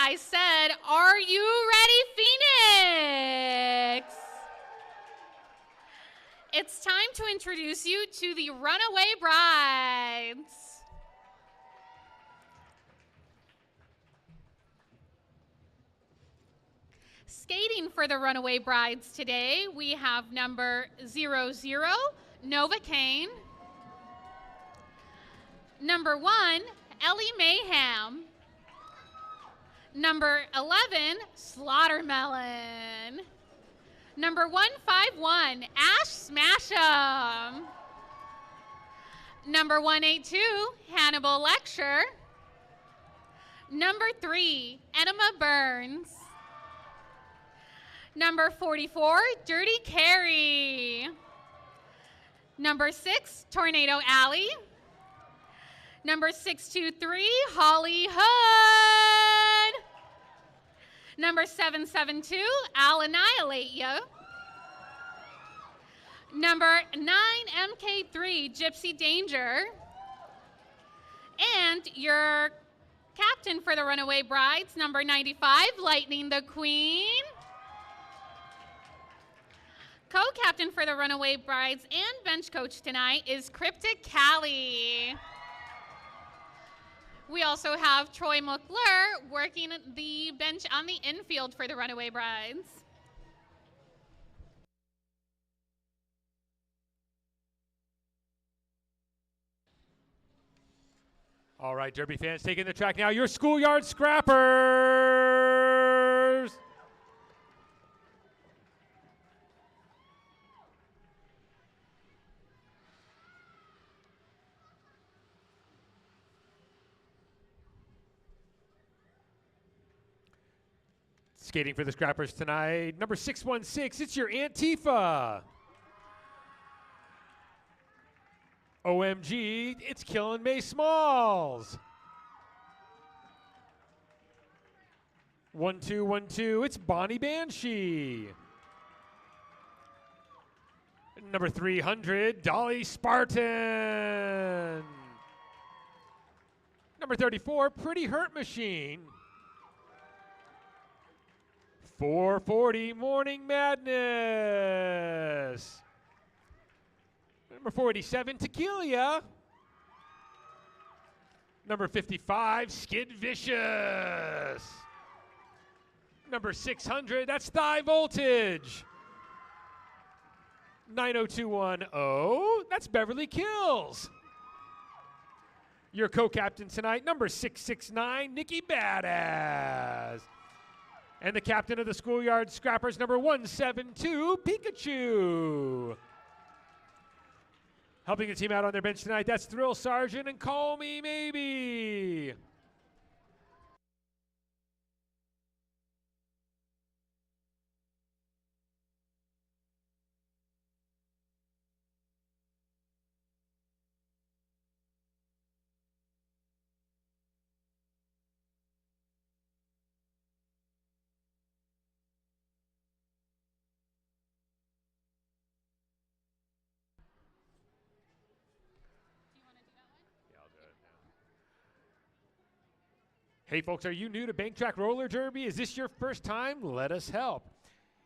I said, are you ready, Phoenix? It's time to introduce you to the Runaway Brides. Skating for the Runaway Brides today, we have number 00, Nova Kane. Number 1, Ellie Mayhem. Number 11, Slaughtermelon. Number 151, Ash Smash'em. Number 182, Hannibal Lecture. Number 3, Enema Burns. Number 44, Dirty Carrie. Number 6, Tornado Alley. Number 623, Holly Hood. Number 772, I'll Annihilate Ya. Number 9, MK3, Gypsy Danger. And your captain for the Runaway Brides, number 95, Lightning the Queen. Co-captain for the Runaway Brides and bench coach tonight is Cryptic Callie. We also have Troy McClure working the bench on the infield for the Runaway Brides. All right, Derby fans, taking the track now, your Schoolyard Scrappers. Skating for the Scrappers tonight, number 616, it's your Antifa. OMG, it's Killing May Smalls. 1212, it's Bonnie Banshee. Number 300, Dolly Spartan. Number 34, Pretty Hurt Machine. 440, Morning Madness. Number 47, Tequila. Number 55, Skid Vicious. Number 600, that's Thigh Voltage. 90210, that's Beverly Kills. Your co-captain tonight, number 669, Nikki Badass. And the captain of the Schoolyard Scrappers, number 172, Pikachu. Helping the team out on their bench tonight, that's Thrill Sergeant and Call Me Maybe. Hey folks, are you new to Bank Track Roller Derby? Is this your first time? Let us help.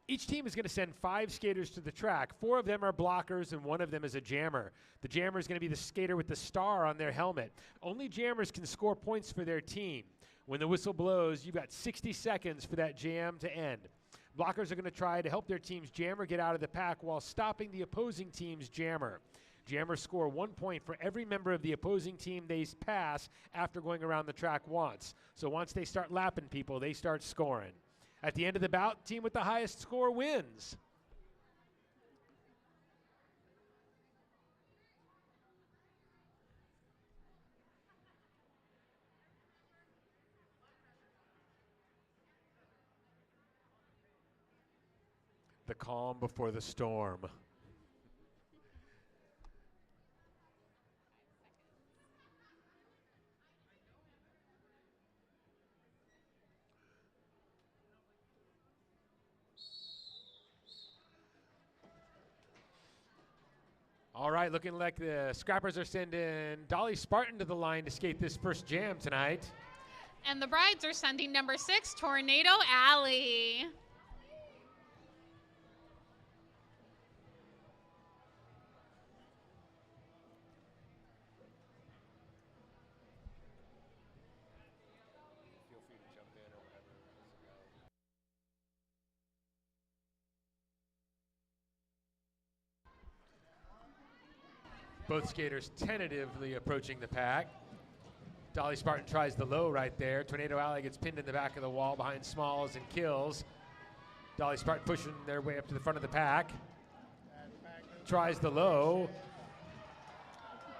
Each team is going to send 5 skaters to the track. 4 of them are blockers and 1 of them is a jammer. The jammer is going to be the skater with the star on their helmet. Only jammers can score points for their team. When the whistle blows, you've got 60 seconds for that jam to end. Blockers are going to try to help their team's jammer get out of the pack while stopping the opposing team's jammer. Jammers score 1 point for every member of the opposing team they pass after going around the track once. So once they start lapping people, they start scoring. At the end of the bout, team with the highest score wins. The calm before the storm. All right, looking like the Scrappers are sending Dolly Spartan to the line to skate this first jam tonight. And the Brides are sending number 6, Tornado Alley. Feel free to jump in or whatever. Both skaters tentatively approaching the pack. Dolly Spartan tries the low right there. Tornado Alley gets pinned in the back of the wall behind Smalls and kills. Dolly Spartan pushing their way up to the front of the pack. Tries the low.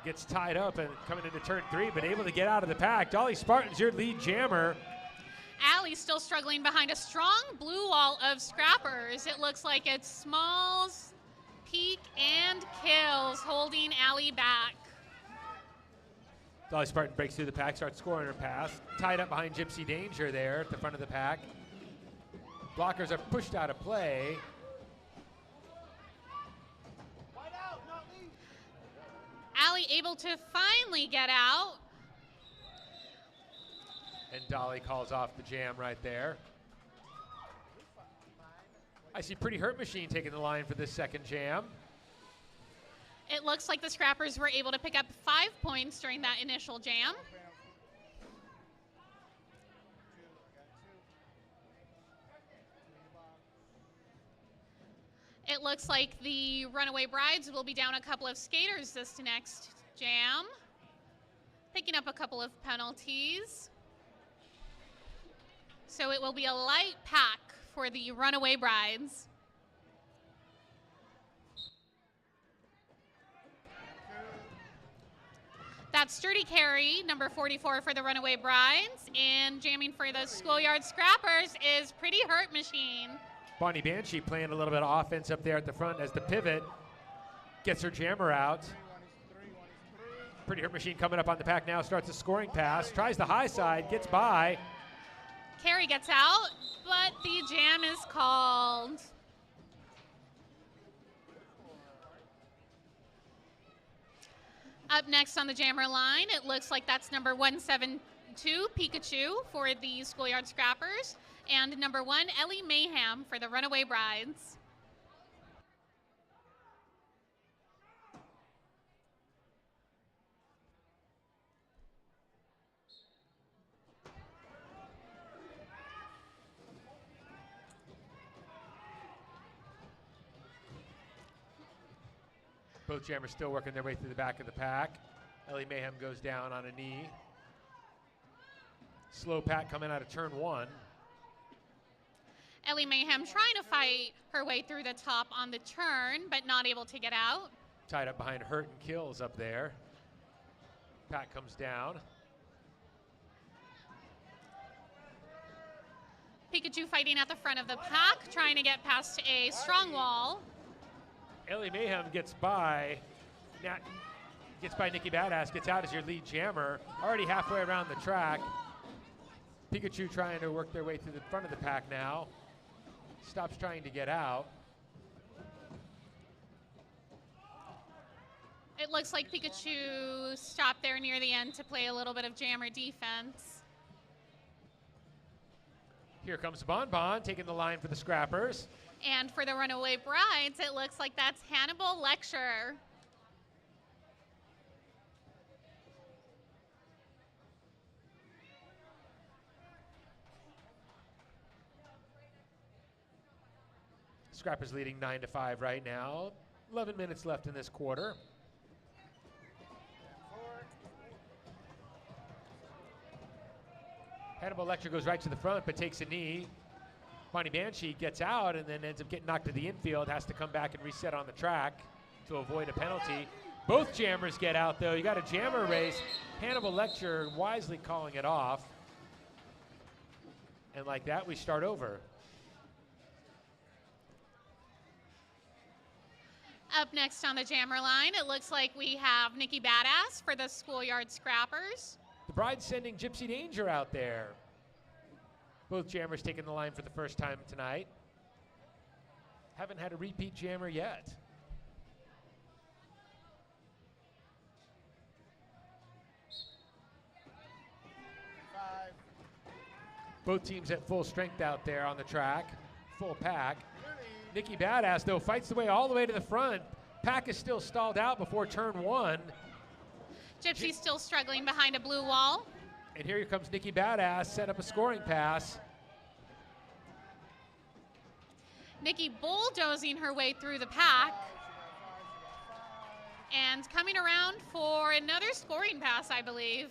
Gets tied up and coming into turn 3, but able to get out of the pack. Dolly Spartan's your lead jammer. Alley still struggling behind a strong blue wall of scrappers. It looks like it's Smalls, Peak, and Kills holding Alley back. Dolly Spartan breaks through the pack, starts scoring her pass. Tied up behind Gypsy Danger there at the front of the pack. Blockers are pushed out of play. Alley able to finally get out. And Dolly calls off the jam right there. I see Pretty Hurt Machine taking the line for this second jam. It looks like the scrappers were able to pick up 5 points during that initial jam. It looks like the Runaway Brides will be down a couple of skaters this next jam, picking up a couple of penalties. So it will be a light pack for the Runaway Brides. That's Sturdy Carry, number 44 for the Runaway Brides, and jamming for the Schoolyard Scrappers is Pretty Hurt Machine. Bonnie Banshee playing a little bit of offense up there at the front as the pivot gets her jammer out. Pretty Hurt Machine coming up on the pack now, starts a scoring pass, tries the high side, gets by. Carry gets out, but the jam is called. Up next on the jammer line, it looks like that's number 172, Pikachu, for the Schoolyard Scrappers, and number 1, Ellie Mayhem for the Runaway Brides. Both jammers still working their way through the back of the pack. Ellie Mayhem goes down on a knee. Slow pack coming out of turn 1. Ellie Mayhem trying to fight her way through the top on the turn, but not able to get out. Tied up behind Hurt and Kills up there. Pack comes down. Pikachu fighting at the front of the pack, trying to get past a strong wall. Ellie Mayhem gets by Nikki Badass, gets out as your lead jammer, already halfway around the track. Pikachu trying to work their way through the front of the pack now. Stops trying to get out. It looks like Pikachu stopped there near the end to play a little bit of jammer defense. Here comes Bon Bon taking the line for the Scrappers. And for the Runaway Brides, it looks like that's Hannibal Lecture. Scrappers leading 9-5 right now. 11 minutes left in this quarter. Hannibal Lecture goes right to the front but takes a knee. Bonnie Banshee gets out and then ends up getting knocked to the infield, has to come back and reset on the track to avoid a penalty. Both jammers get out though. You got a jammer race. Hannibal Lecture wisely calling it off. And like that, we start over. Up next on the jammer line, it looks like we have Nikki Badass for the Schoolyard Scrappers. The Bride's sending Gypsy Danger out there. Both jammers taking the line for the first time tonight. Haven't had a repeat jammer yet. Both teams at full strength out there on the track, full pack. Nikki Badass, though, fights the way all the way to the front. Pack is still stalled out before turn 1. Gypsy's still struggling behind a blue wall. And here comes Nikki Badass, set up a scoring pass. Nikki bulldozing her way through the pack. And coming around for another scoring pass, I believe.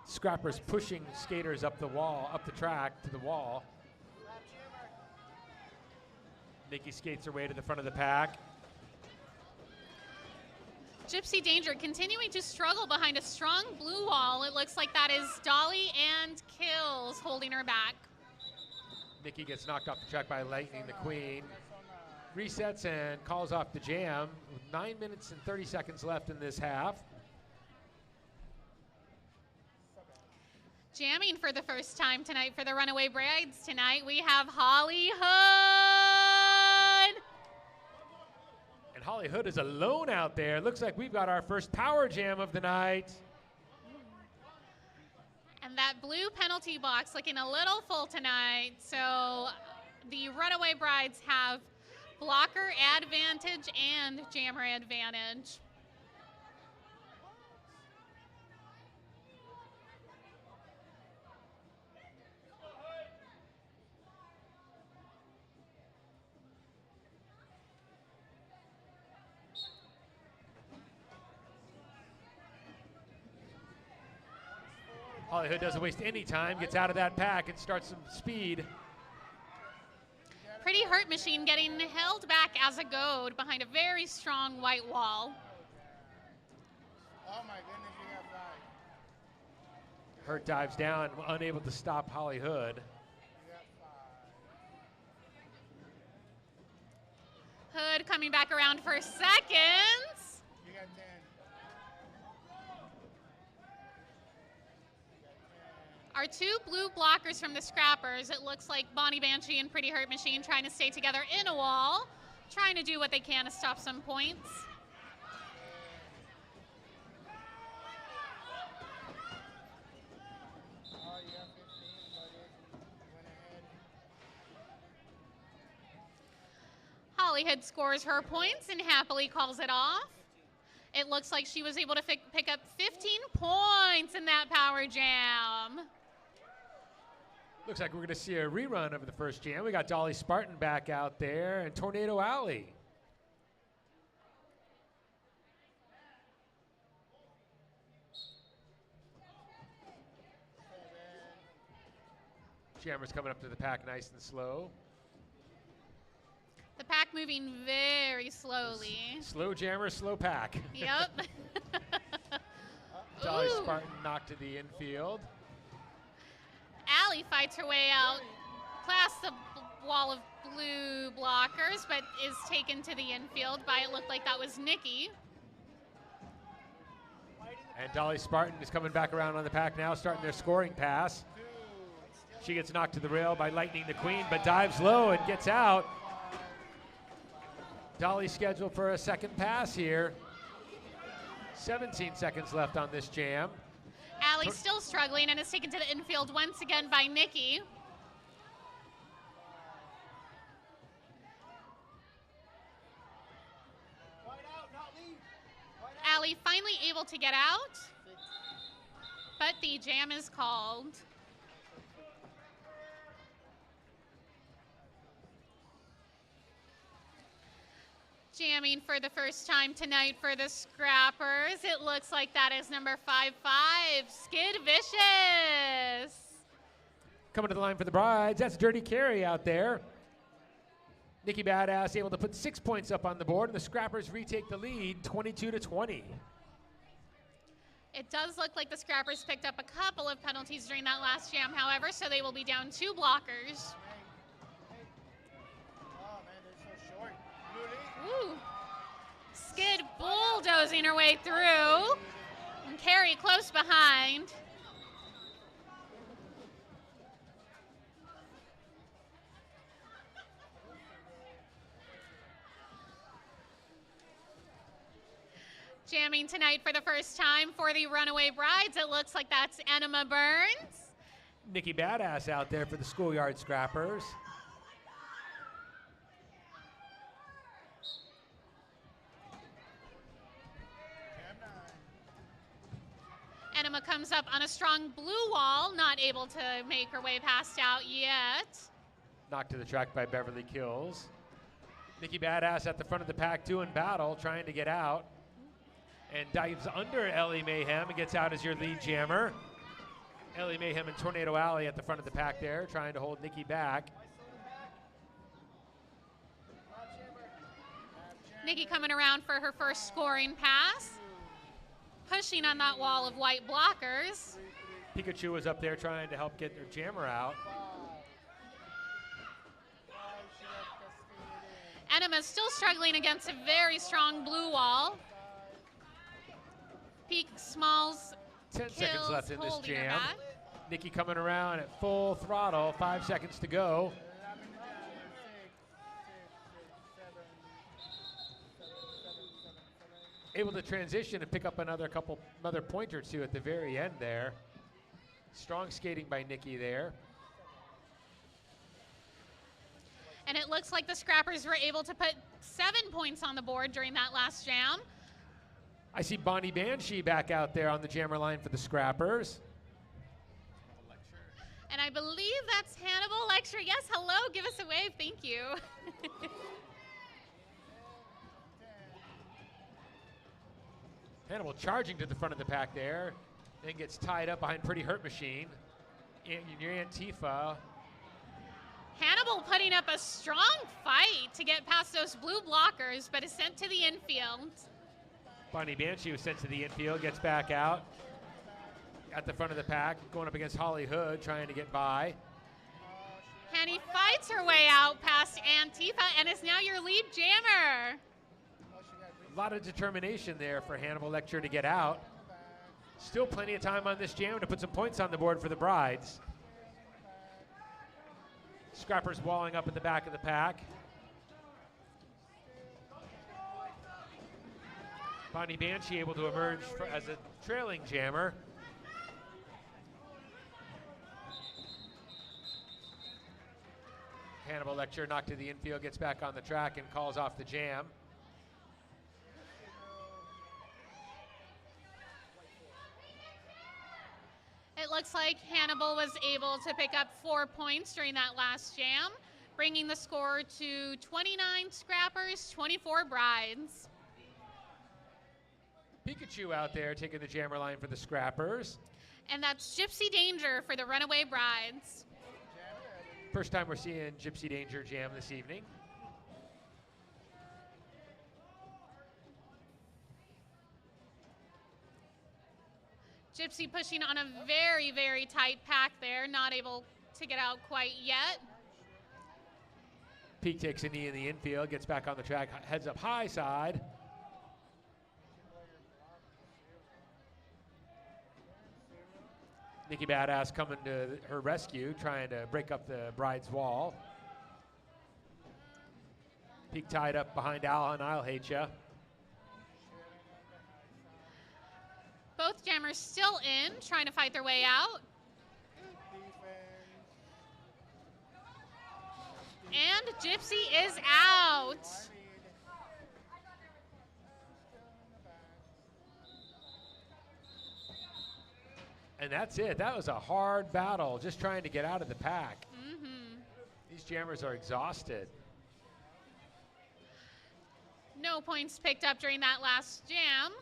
Scrappers pushing skaters up the wall, up the track to the wall. Nikki skates her way to the front of the pack. Gypsy Danger continuing to struggle behind a strong blue wall. It looks like that is Dolly and Kills holding her back. Nikki gets knocked off the track by Lightning the Queen. Resets and calls off the jam. 9 minutes and 30 seconds left in this half. Jamming for the first time tonight for the Runaway Brides tonight, we have Holly Hood. And Holly Hood is alone out there. Looks like we've got our first power jam of the night. And that blue penalty box looking a little full tonight. So the Runaway Brides have blocker advantage and jammer advantage. Holly Hood doesn't waste any time, gets out of that pack and starts some speed. Pretty Hurt Machine getting held back as a goad behind a very strong white wall. Oh my goodness, you got five. Hurt dives down, unable to stop Holly Hood. You got five. Hood coming back around for seconds. You got 10. Our two blue blockers from the Scrappers, it looks like Bonnie Banshee and Pretty Hurt Machine trying to stay together in a wall, trying to do what they can to stop some points. Oh, you got 15, buddy. You went ahead. Holly Hood scores her points and happily calls it off. It looks like she was able to pick up 15 points in that power jam. Looks like we're going to see a rerun of the first jam. We got Dolly Spartan back out there and Tornado Alley. Jammer's coming up to the pack nice and slow. The pack moving very slowly. Slow jammer, slow pack. Yep. Dolly Ooh. Spartan knocked to the infield. Allie fights her way out past the wall of blue blockers, but is taken to the infield by, it looked like that was Nikki. And Dolly Spartan is coming back around on the pack now, starting their scoring pass. She gets knocked to the rail by Lightning the Queen, but dives low and gets out. Dolly scheduled for a second pass here. 17 seconds left on this jam. Allie still struggling and is taken to the infield once again by Nikki. Allie finally able to get out, but the jam is called. Jamming for the first time tonight for the Scrappers. It looks like that is number 5-5, Skid Vicious. Coming to the line for the Brides, that's Dirty Carey out there. Nikki Badass able to put 6 points up on the board, and the Scrappers retake the lead 22-20. It does look like the Scrappers picked up a couple of penalties during that last jam, however, so they will be down 2 blockers. Oh man, they're so short. Ooh. Skid bulldozing her way through. And Carrie close behind. Jamming tonight for the first time for the Runaway Brides. It looks like that's Enema Burns. Nikki Badass out there for the Schoolyard Scrappers. Enema comes up on a strong blue wall, not able to make her way past out yet. Knocked to the track by Beverly Kills. Nikki Badass at the front of the pack doing battle, trying to get out. And dives under Ellie Mayhem and gets out as your lead jammer. Ellie Mayhem and Tornado Alley at the front of the pack there, trying to hold Nikki back. Nikki coming around for her first scoring pass. Pushing on that wall of white blockers. Pikachu was up there trying to help get their jammer out. Enema still struggling against a very strong blue wall. Peak Smalls 10 seconds left in this holding her jam. back. Nikki coming around at full throttle, 5 seconds to go. Able to transition and pick up another point or two at the very end there. Strong skating by Nikki there. And it looks like the Scrappers were able to put 7 points on the board during that last jam. I see Bonnie Banshee back out there on the jammer line for the Scrappers. And I believe that's Hannibal Lecture. Yes, hello, give us a wave, thank you. Hannibal charging to the front of the pack there, then gets tied up behind Pretty Hurt Machine. Your Antifa. Hannibal putting up a strong fight to get past those blue blockers, but is sent to the infield. Bonnie Banshee was sent to the infield, gets back out at the front of the pack, going up against Holly Hood, trying to get by. Hanny fights her way out past Antifa and is now your lead jammer. A lot of determination there for Hannibal Lecture to get out. Still plenty of time on this jam to put some points on the board for the Brides. Scrappers walling up at the back of the pack. Bonnie Banshee able to emerge as a trailing jammer. Hannibal Lecture knocked to the infield, gets back on the track and calls off the jam. It looks like Hannibal was able to pick up 4 points during that last jam, bringing the score to 29 Scrappers, 24 Brides. Pikachu out there taking the jammer line for the Scrappers. And that's Gypsy Danger for the Runaway Brides. First time we're seeing Gypsy Danger jam this evening. Gypsy pushing on a very, very tight pack there, not able to get out quite yet. Peak takes a knee in the infield, gets back on the track, heads up high side. Nikki Badass coming to her rescue, trying to break up the Bride's wall. Peak tied up behind Al and I'll Hate Ya. Both jammers still in, trying to fight their way out. And Gypsy is out. And that's it. That was a hard battle, just trying to get out of the pack. These jammers are exhausted. No points picked up during that last jam.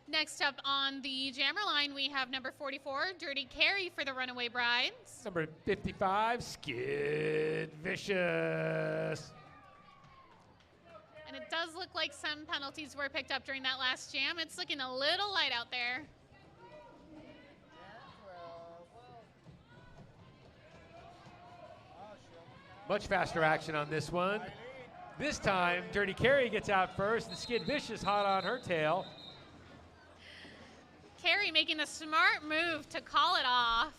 Next up on the jammer line, we have number 44, Dirty Carrie for the Runaway Brides. Number 55, Skid Vicious. And it does look like some penalties were picked up during that last jam. It's looking a little light out there. Much faster action on this one. This time, Dirty Carrie gets out first, and Skid Vicious hot on her tail. Carrie making the smart move to call it off.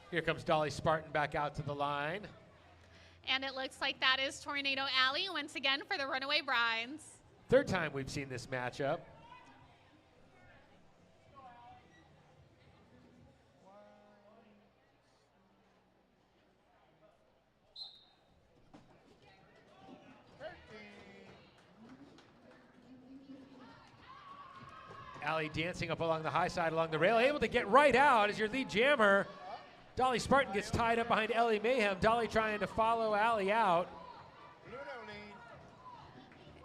Here comes Dolly Spartan back out to the line. And it looks like that is Tornado Alley once again for the Runaway Brides. Third time we've seen this matchup. Allie dancing up along the high side along the rail, able to get right out as your lead jammer. Dolly Spartan gets tied up behind Ellie Mayhem. Dolly trying to follow Allie out.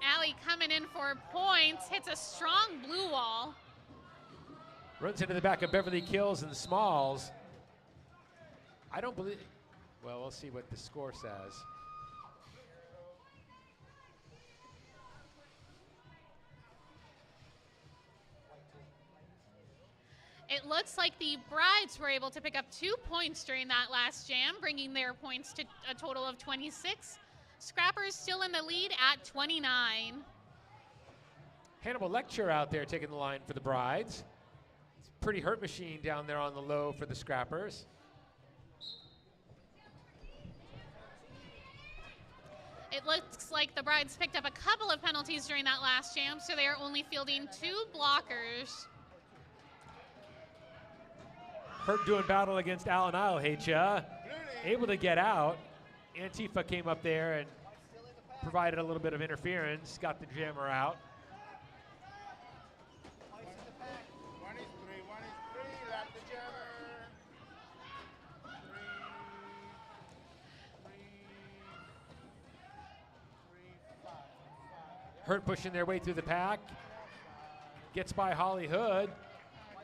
Allie coming in for points, hits a strong blue wall. Runs into the back of Beverly Kills and Smalls. I don't believe, well, we'll see what the score says. It looks like the Brides were able to pick up 2 points during that last jam, bringing their points to a total of 26. Scrappers still in the lead at 29. Hannibal Lecture out there taking the line for the Brides. It's a pretty hurt machine down there on the low for the Scrappers. It looks like the Brides picked up a couple of penalties during that last jam, so they are only fielding 2 blockers. Hurt doing battle against Alan I'll hate ya. Able to get out. Antifa came up there and provided a little bit of interference, got the jammer out. One is three, lap the jammer. Hurt pushing their way through the pack. Gets by Holly Hood.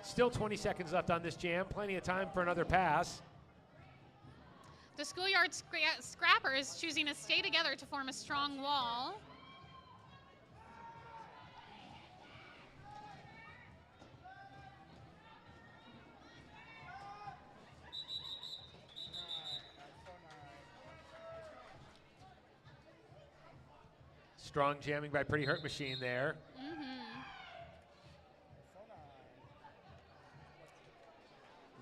Still 20 seconds left on this jam. Plenty of time for another pass. The Schoolyard Scrappers choosing to stay together to form a strong wall. Strong jamming by Pretty Hurt Machine there.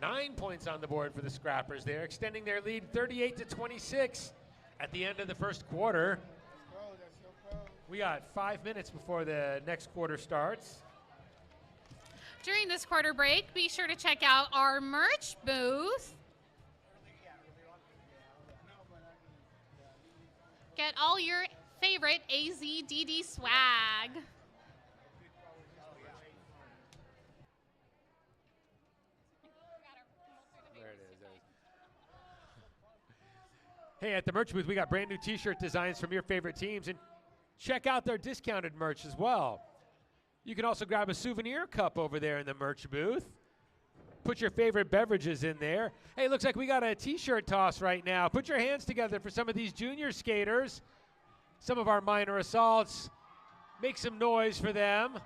9 points on the board for the Scrappers there, extending their lead 38-26 at the end of the first quarter. We got 5 minutes before the next quarter starts. During this quarter break, be sure to check out our merch booth. Get all your favorite AZDD swag. Hey, at the merch booth, we got brand new t-shirt designs from your favorite teams, and check out their discounted merch as well. You can also grab a souvenir cup over there in the merch booth. Put your favorite beverages in there. Hey, looks like we got a t-shirt toss right now. Put your hands together for some of these junior skaters, some of our minor assaults. Make some noise for them.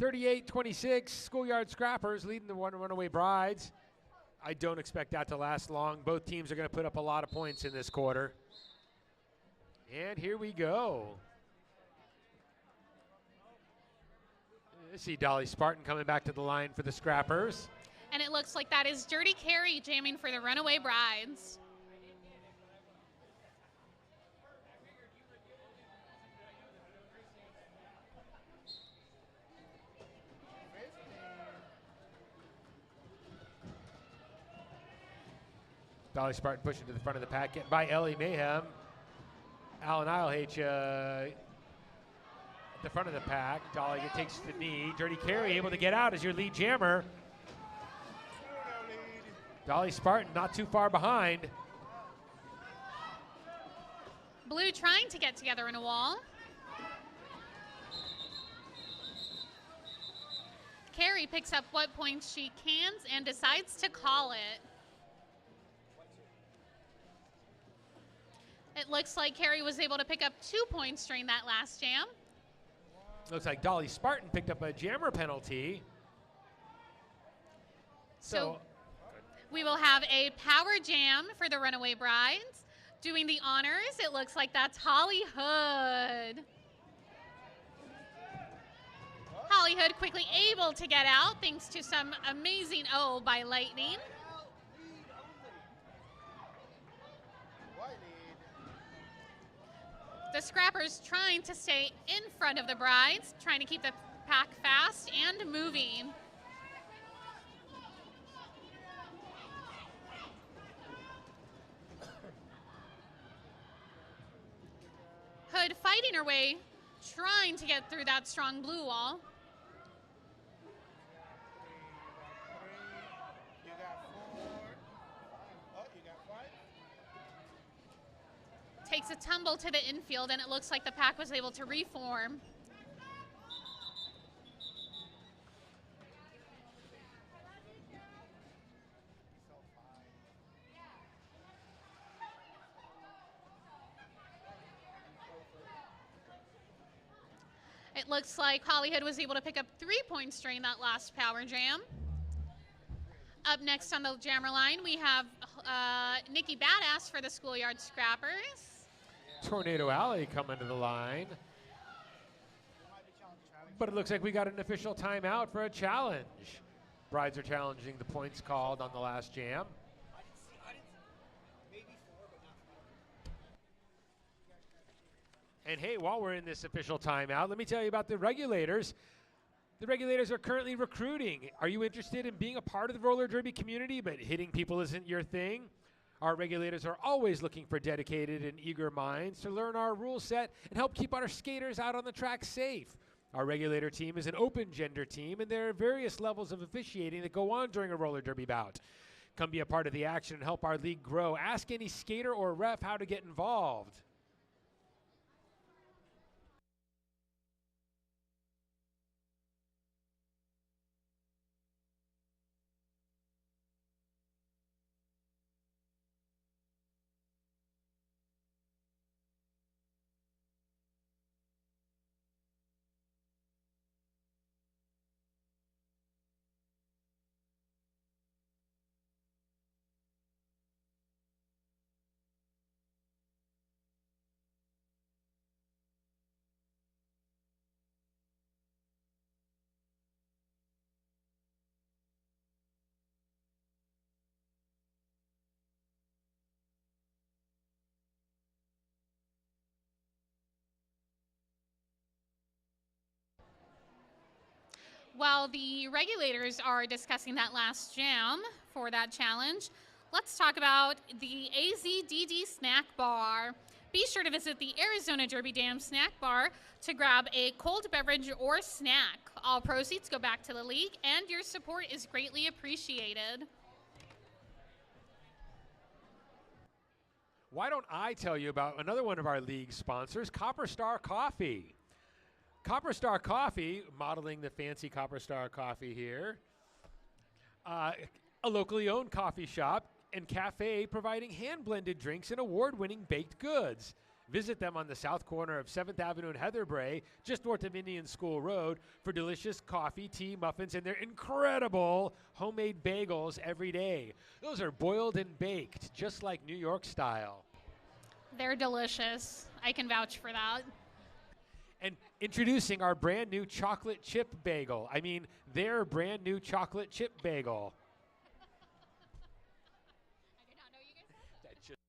38-26, Schoolyard Scrappers leading the Runaway Brides. I don't expect that to last long. Both teams are going to put up a lot of points in this quarter. And here we go. I see Dolly Spartan coming back to the line for the Scrappers. And it looks like that is Dirty Carrie jamming for the Runaway Brides. Dolly Spartan pushing to the front of the pack, getting by Ellie Mayhem. Alan Eilhage at the front of the pack. Dolly takes the knee. Dirty Carrie able to get out as your lead jammer. Dolly Spartan not too far behind. Blue trying to get together in a wall. Carrie picks up what points she can and decides to call it. It looks like Carrie was able to pick up 2 points during that last jam. Looks like Dolly Spartan picked up a jammer penalty. So we will have a power jam for the Runaway Brides. Doing the honors, it looks like that's Holly Hood. Holly Hood quickly able to get out thanks to some amazing O by Lightning. The Scrappers trying to stay in front of the Brides, trying to keep the pack fast and moving. Hood fighting her way, trying to get through that strong blue wall. You got 4. Oh, you got 5. Takes a tumble to the infield, and it looks like the pack was able to reform. It looks like Holly Hood was able to pick up 3 points during that last power jam. Up next on the jammer line, we have Nikki Badass for the Schoolyard Scrappers. Tornado Alley coming to the line. But it looks like we got an official timeout for a challenge. Brides are challenging the points called on the last jam. And hey, while we're in this official timeout, let me tell you about the regulators. The regulators are currently recruiting. Are you interested in being a part of the roller derby community, but hitting people isn't your thing? Our regulators are always looking for dedicated and eager minds to learn our rule set and help keep our skaters out on the track safe. Our regulator team is an open gender team, and there are various levels of officiating that go on during a roller derby bout. Come be a part of the action and help our league grow. Ask any skater or ref how to get involved. While the regulators are discussing that last jam for that challenge, let's talk about the AZDD Snack Bar. Be sure to visit the Arizona Derby Dam Snack Bar to grab a cold beverage or snack. All proceeds go back to the league, and your support is greatly appreciated. Why don't I tell you about another one of our league sponsors, Copper Star Coffee. Copper Star Coffee, modeling the fancy Copper Star coffee here, a locally owned coffee shop and cafe providing hand-blended drinks and award-winning baked goods. Visit them on the south corner of 7th Avenue and Heatherbrae, just north of Indian School Road, for delicious coffee, tea, muffins, and their incredible homemade bagels every day. Those are boiled and baked, just like New York style. They're delicious. I can vouch for that. And introducing our brand new chocolate chip bagel. I mean, their brand new chocolate chip bagel. I did not know you guys had that. That's just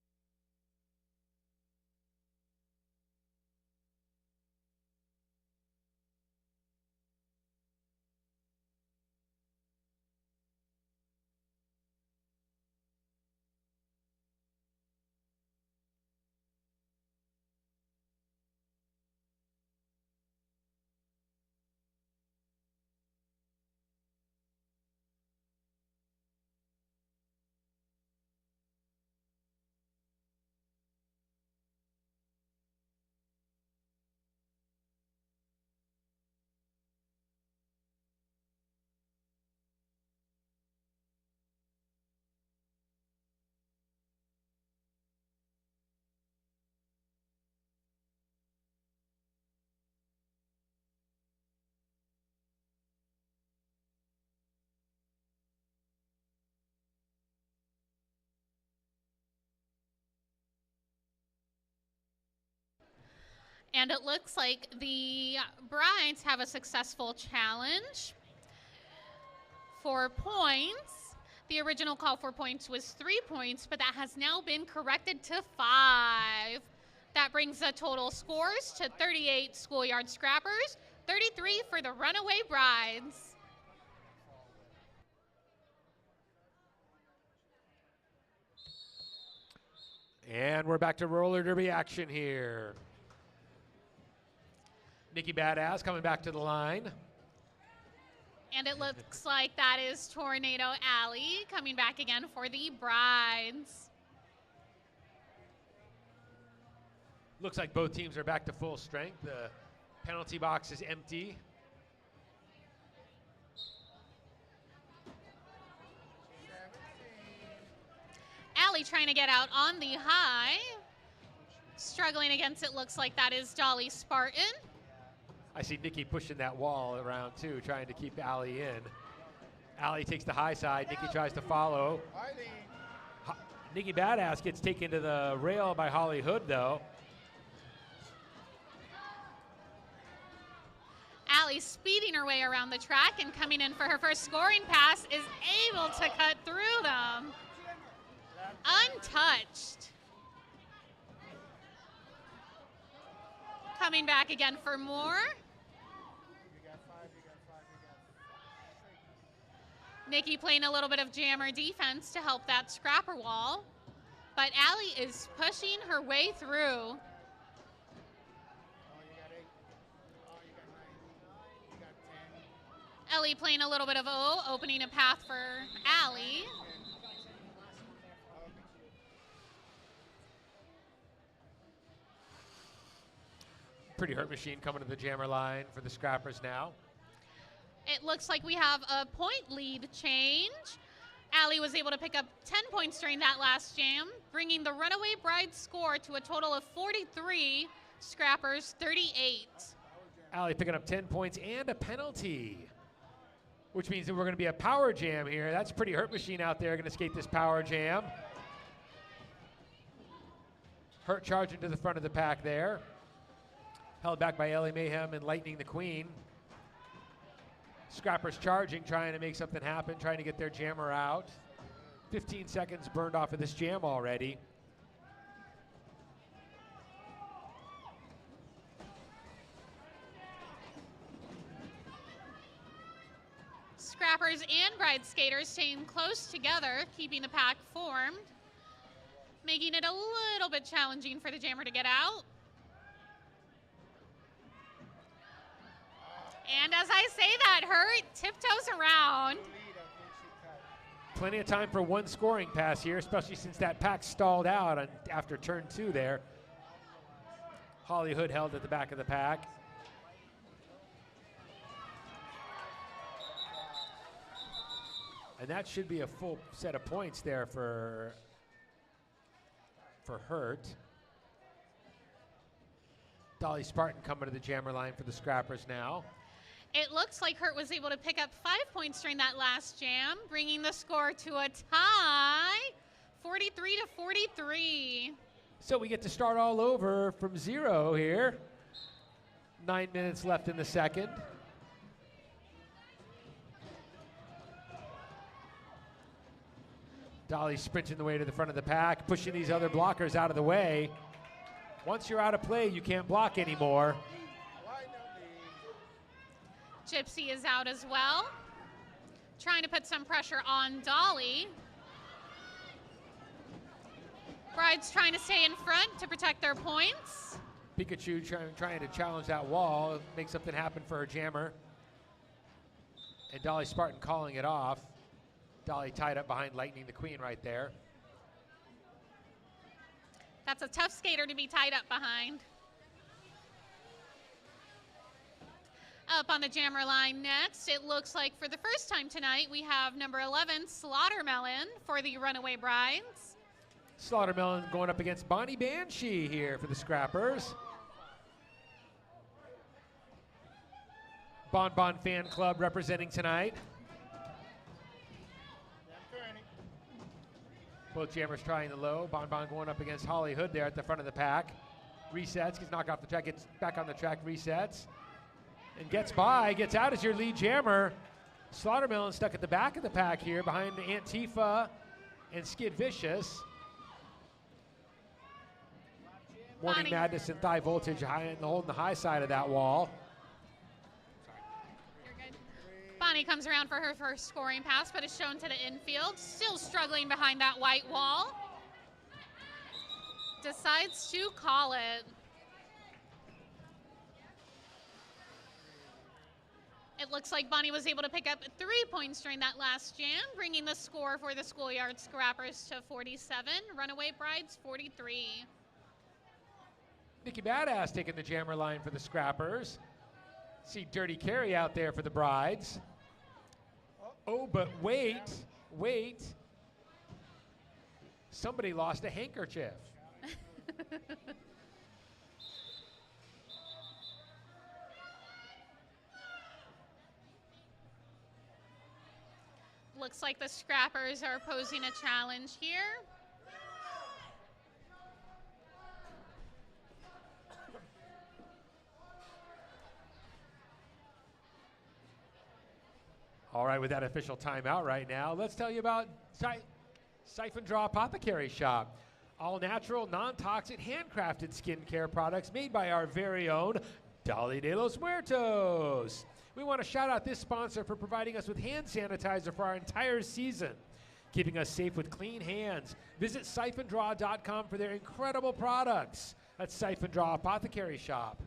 And it looks like the brides have a successful challenge for points. The original call for points was 3 points, but that has now been corrected to 5. That brings the total scores to 38 Schoolyard Scrappers, 33 for the Runaway Brides. And we're back to roller derby action here. Nikki Badass coming back to the line. And it looks like that is Tornado Alley coming back again for the brides. Looks like both teams are back to full strength. The penalty box is empty. Alley trying to get out on the high. Struggling against it, looks like that is Dolly Spartan. I see Nikki pushing that wall around too, trying to keep Allie in. Allie takes the high side. Nikki tries to follow. Nikki Badass gets taken to the rail by Holly Hood though. Allie speeding her way around the track and coming in for her first scoring pass is able to cut through them. Untouched. Coming back again for more. Nikki playing a little bit of jammer defense to help that scrapper wall. But Allie is pushing her way through. Ellie playing a little bit of O, opening a path for Allie. Pretty hurt machine coming to the jammer line for the scrappers now. It looks like we have a point lead change. Allie was able to pick up 10 points during that last jam, bringing the Runaway Bride score to a total of 43, Scrappers 38. Allie picking up 10 points and a penalty, which means that we're going to be a power jam here. That's pretty hurt machine out there going to skate this power jam. Hurt charging to the front of the pack there. Held back by Ellie Mayhem and Lightning the Queen. Scrappers charging, trying to make something happen, trying to get their jammer out. 15 seconds burned off of this jam already. Scrappers and Bride skaters staying close together, keeping the pack formed, making it a little bit challenging for the jammer to get out. And as I say that, Hurt tiptoes around. Plenty of time for one scoring pass here, especially since that pack stalled out after turn 2 there. Holly Hood held at the back of the pack. And that should be a full set of points there for Hurt. Dolly Spartan coming to the jammer line for the Scrappers now. It looks like Hurt was able to pick up 5 points during that last jam, bringing the score to a tie, 43 to 43. So we get to start all over from 0 here. 9 minutes left in the second. Dolly sprinting the way to the front of the pack, pushing these other blockers out of the way. Once you're out of play, you can't block anymore. Gypsy is out as well, trying to put some pressure on Dolly. Bride's trying to stay in front to protect their points. Pikachu trying to challenge that wall, make something happen for her jammer. And Dolly Spartan calling it off. Dolly tied up behind Lightning the Queen right there. That's a tough skater to be tied up behind. Up on the jammer line next, it looks like for the first time tonight, we have number 11, Slaughtermelon, for the Runaway Brides. Slaughtermelon going up against Bonnie Banshee here for the Scrappers. Bon Bon Fan Club representing tonight. Both jammers trying the low. Bon Bon going up against Holly Hood there at the front of the pack. Resets, gets knocked off the track, gets back on the track, resets. And gets by, gets out as your lead jammer. Slaughtermelon stuck at the back of the pack here behind Antifa and Skid Vicious. Morning Bonnie. Madness and Thigh Voltage holding the high side of that wall. You're good. Bonnie comes around for her first scoring pass, but is shown to the infield. Still struggling behind that white wall. Decides to call it. It looks like Bonnie was able to pick up 3 points during that last jam, bringing the score for the Schoolyard Scrappers to 47, Runaway Brides 43. Nikki Badass taking the jammer line for the Scrappers. See Dirty Carrie out there for the Brides. Oh, but wait. Somebody lost a handkerchief. Looks like the Scrappers are posing a challenge here. All right, with that official timeout right now, let's tell you about Siphon Draw Apothecary Shop. All natural, non-toxic, handcrafted skincare products made by our very own Dolly de los Muertos. We want to shout out this sponsor for providing us with hand sanitizer for our entire season, keeping us safe with clean hands. Visit siphondraw.com for their incredible products. That's Siphon Draw Apothecary Shop.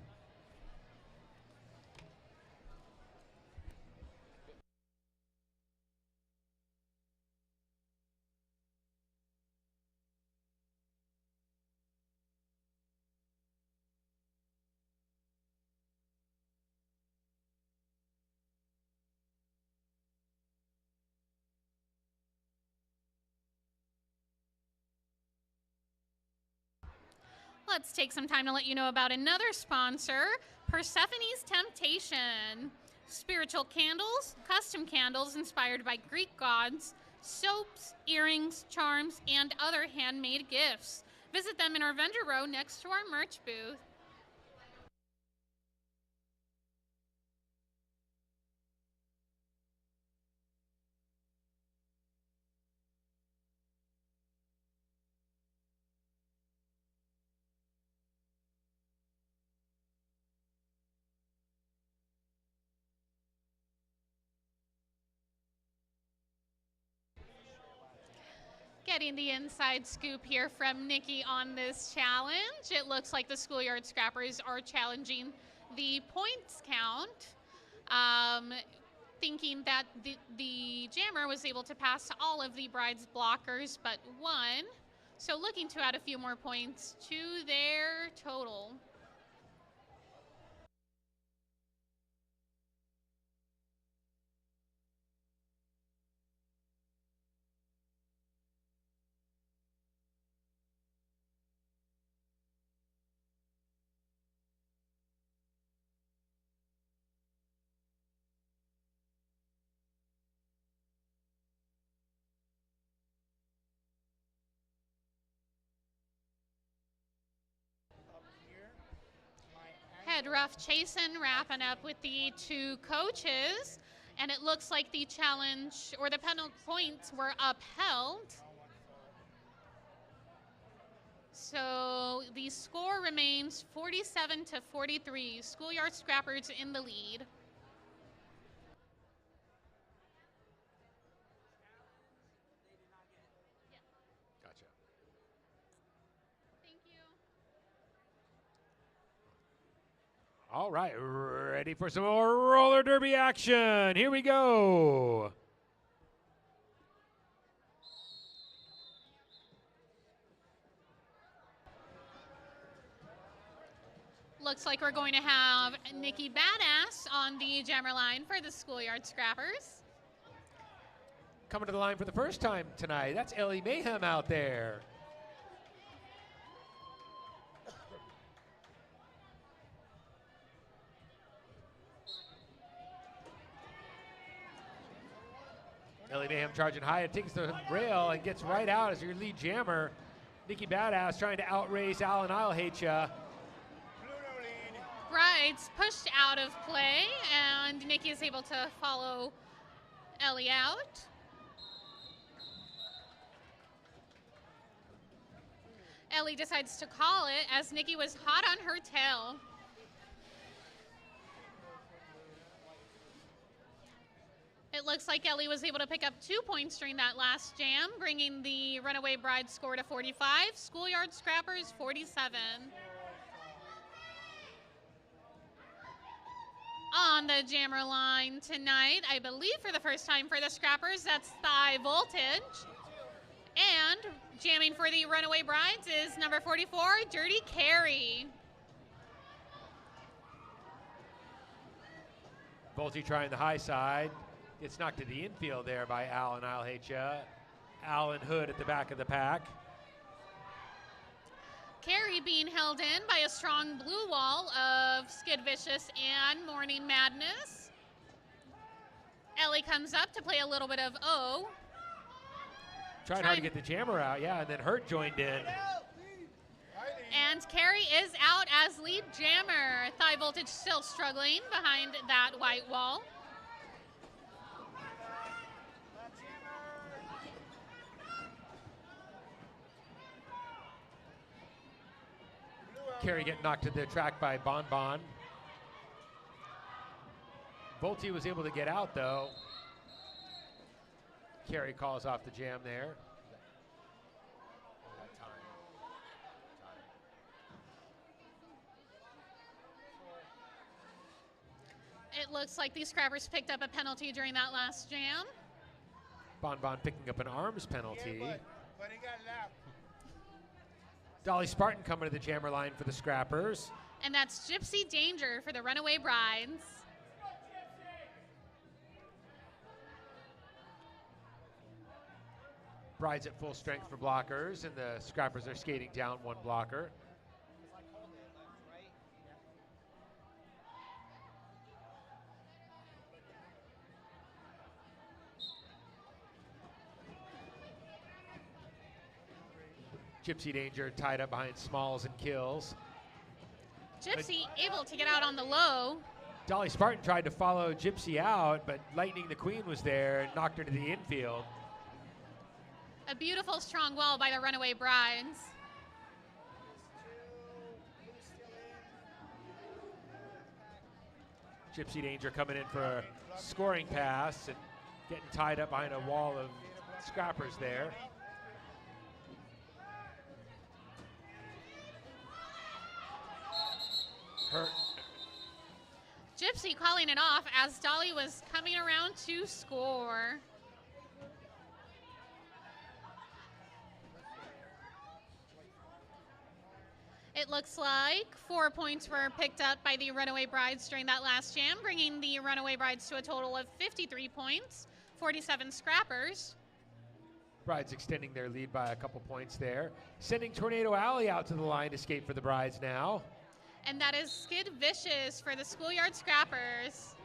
Let's take some time to let you know about another sponsor, Persephone's Temptation. Spiritual candles, custom candles inspired by Greek gods, soaps, earrings, charms, and other handmade gifts. Visit them in our vendor row next to our merch booth. Getting the inside scoop here from Nikki on this challenge. It looks like the Schoolyard Scrappers are challenging the points count, thinking that the jammer was able to pass all of the Bride's blockers but one. So looking to add a few more points to their total. Ed Ruff Chasen wrapping up with the two coaches. And it looks like the challenge or the penalty points were upheld. So the score remains 47-43. Schoolyard Scrappers in the lead. Gotcha. Thank you. All right, ready for some more roller derby action. Here we go. Looks like we're going to have Nikki Badass on the jammer line for the Schoolyard Scrappers. Coming to the line for the first time tonight, that's Ellie Mayhem out there. Ellie Mayhem charging high, it takes the rail and gets right out as your lead jammer. Nikki Badass trying to outrace Alan I'll Hate Ya. Brides pushed out of play, and Nikki is able to follow Ellie out. Ellie decides to call it as Nikki was hot on her tail. It looks like Ellie was able to pick up 2 points during that last jam, bringing the Runaway Bride score to 45, Schoolyard Scrappers 47. On the jammer line tonight, I believe for the first time for the Scrappers, that's Thigh Voltage. And jamming for the Runaway Brides is number 44, Dirty Carrie. Volty trying the high side. Gets knocked to the infield there by Alan I'll Hate Ya. Alan Hood at the back of the pack. Carrie being held in by a strong blue wall of Skid Vicious and Morning Madness. Ellie comes up to play a little bit of O. Trying hard to get the jammer out, yeah, and then Hurt joined in. And Carrie is out as lead jammer. Thigh Voltage still struggling behind that white wall. Carrie getting knocked to the track by Bon Bon. Volty was able to get out though. Carrie calls off the jam there. It looks like these Scrappers picked up a penalty during that last jam. Bon Bon picking up an arms penalty. Yeah, but he got lapped. Dolly Spartan coming to the jammer line for the Scrappers. And that's Gypsy Danger for the Runaway Brides. Brides at full strength for blockers, and the Scrappers are skating down one blocker. Gypsy Danger tied up behind Smalls and Kills. Gypsy able to get out on the low. Dolly Spartan tried to follow Gypsy out, but Lightning the Queen was there and knocked her to the infield. A beautiful strong wall by the Runaway Brides. Gypsy Danger coming in for a scoring pass and getting tied up behind a wall of Scrappers there. Hurt. Gypsy calling it off as Dolly was coming around to score. It looks like 4 points were picked up by the Runaway Brides during that last jam, bringing the Runaway Brides to a total of 53 points, 47 Scrappers. Brides extending their lead by a couple points there. Sending Tornado Alley out to the line to skate for the Brides now. And that is Skid Vicious for the Schoolyard Scrappers.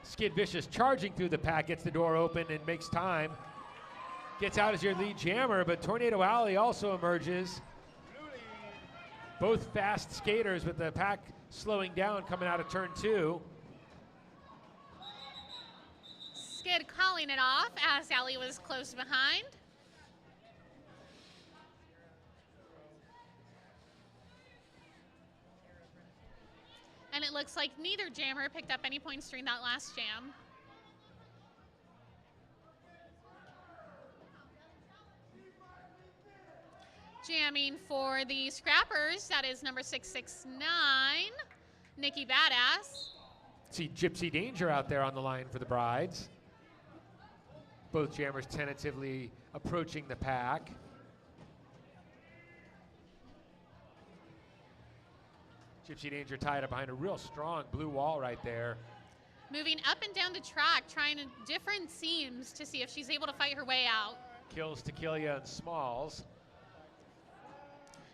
Skid Vicious charging through the pack, gets the door open and makes time. Gets out as your lead jammer, but Tornado Alley also emerges. Both fast skaters, with the pack slowing down coming out of turn 2. Skid calling it off as Allie was close behind. And it looks like neither jammer picked up any points during that last jam. Jamming for the Scrappers, that is number 669, Nikki Badass. See Gypsy Danger out there on the line for the Brides. Both jammers tentatively approaching the pack. Gypsy Danger tied up behind a real strong blue wall right there. Moving up and down the track, trying different seams to see if she's able to fight her way out. Kills Tequila and Smalls.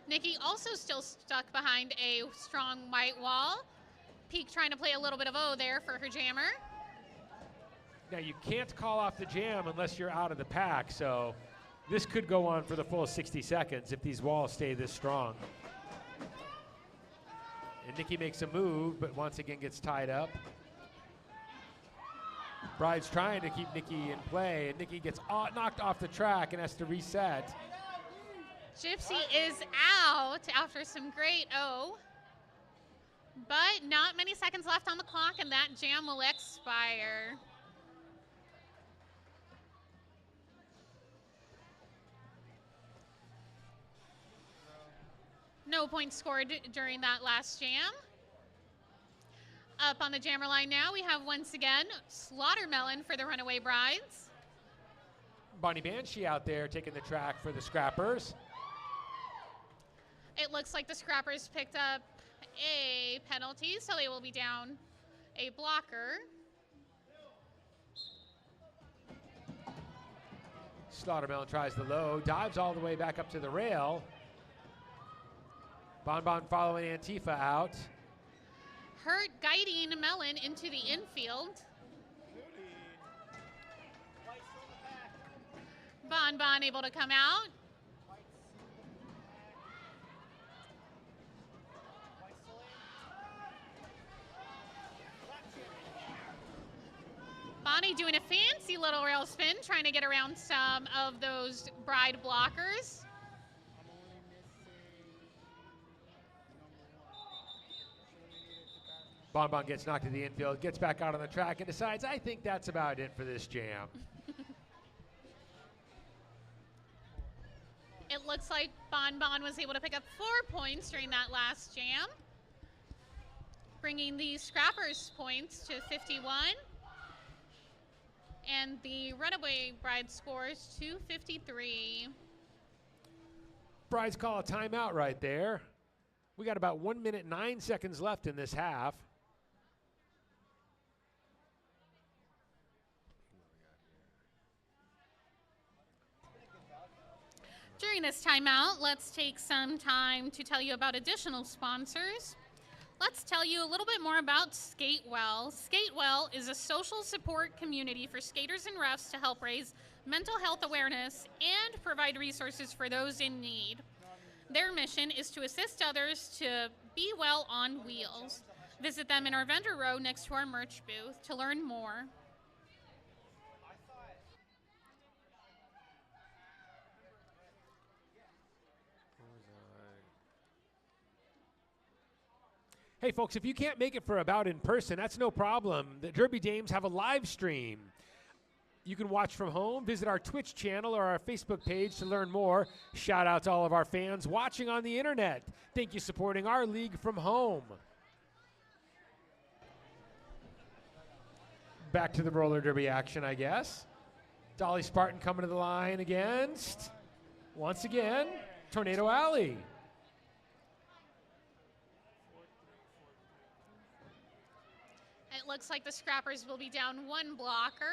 Nikki also still stuck behind a strong white wall. Peak trying to play a little bit of O there for her jammer. Now you can't call off the jam unless you're out of the pack, so this could go on for the full 60 seconds if these walls stay this strong. And Nikki makes a move, but once again gets tied up. Bride's trying to keep Nikki in play, and Nikki gets knocked off the track and has to reset. Gypsy is out after some great O, but not many seconds left on the clock, and that jam will expire. No points scored during that last jam. Up on the jammer line now, we have once again Slaughtermelon for the Runaway Brides. Bonnie Banshee out there taking the track for the Scrappers. It looks like the Scrappers picked up a penalty, so they will be down a blocker. Slaughtermelon tries the low, dives all the way back up to the rail. Bonbon following Antifa out. Hurt guiding Melon into the infield. Bonbon able to come out. Bonnie doing a fancy little rail spin, trying to get around some of those Bride blockers. Bonbon gets knocked to the infield, gets back out on the track, and decides, I think that's about it for this jam. It looks like Bonbon was able to pick up 4 points during that last jam, bringing the Scrappers' points to 51, and the Runaway Bride scores to 53. Brides call a timeout right there. We got about 1 minute, 9 seconds left in this half. During this timeout, let's take some time to tell you about additional sponsors. Let's tell you a little bit more about Skatewell. Skatewell is a social support community for skaters and refs to help raise mental health awareness and provide resources for those in need. Their mission is to assist others to be well on wheels. Visit them in our vendor row next to our merch booth to learn more. Hey folks, if you can't make it for About in person, that's no problem. The Derby Dames have a live stream. You can watch from home, visit our Twitch channel or our Facebook page to learn more. Shout out to all of our fans watching on the internet. Thank you for supporting our league from home. Back to the roller derby action, I guess. Dolly Spartan coming to the line against, once again, Tornado Alley. It looks like the Scrappers will be down 1 blocker.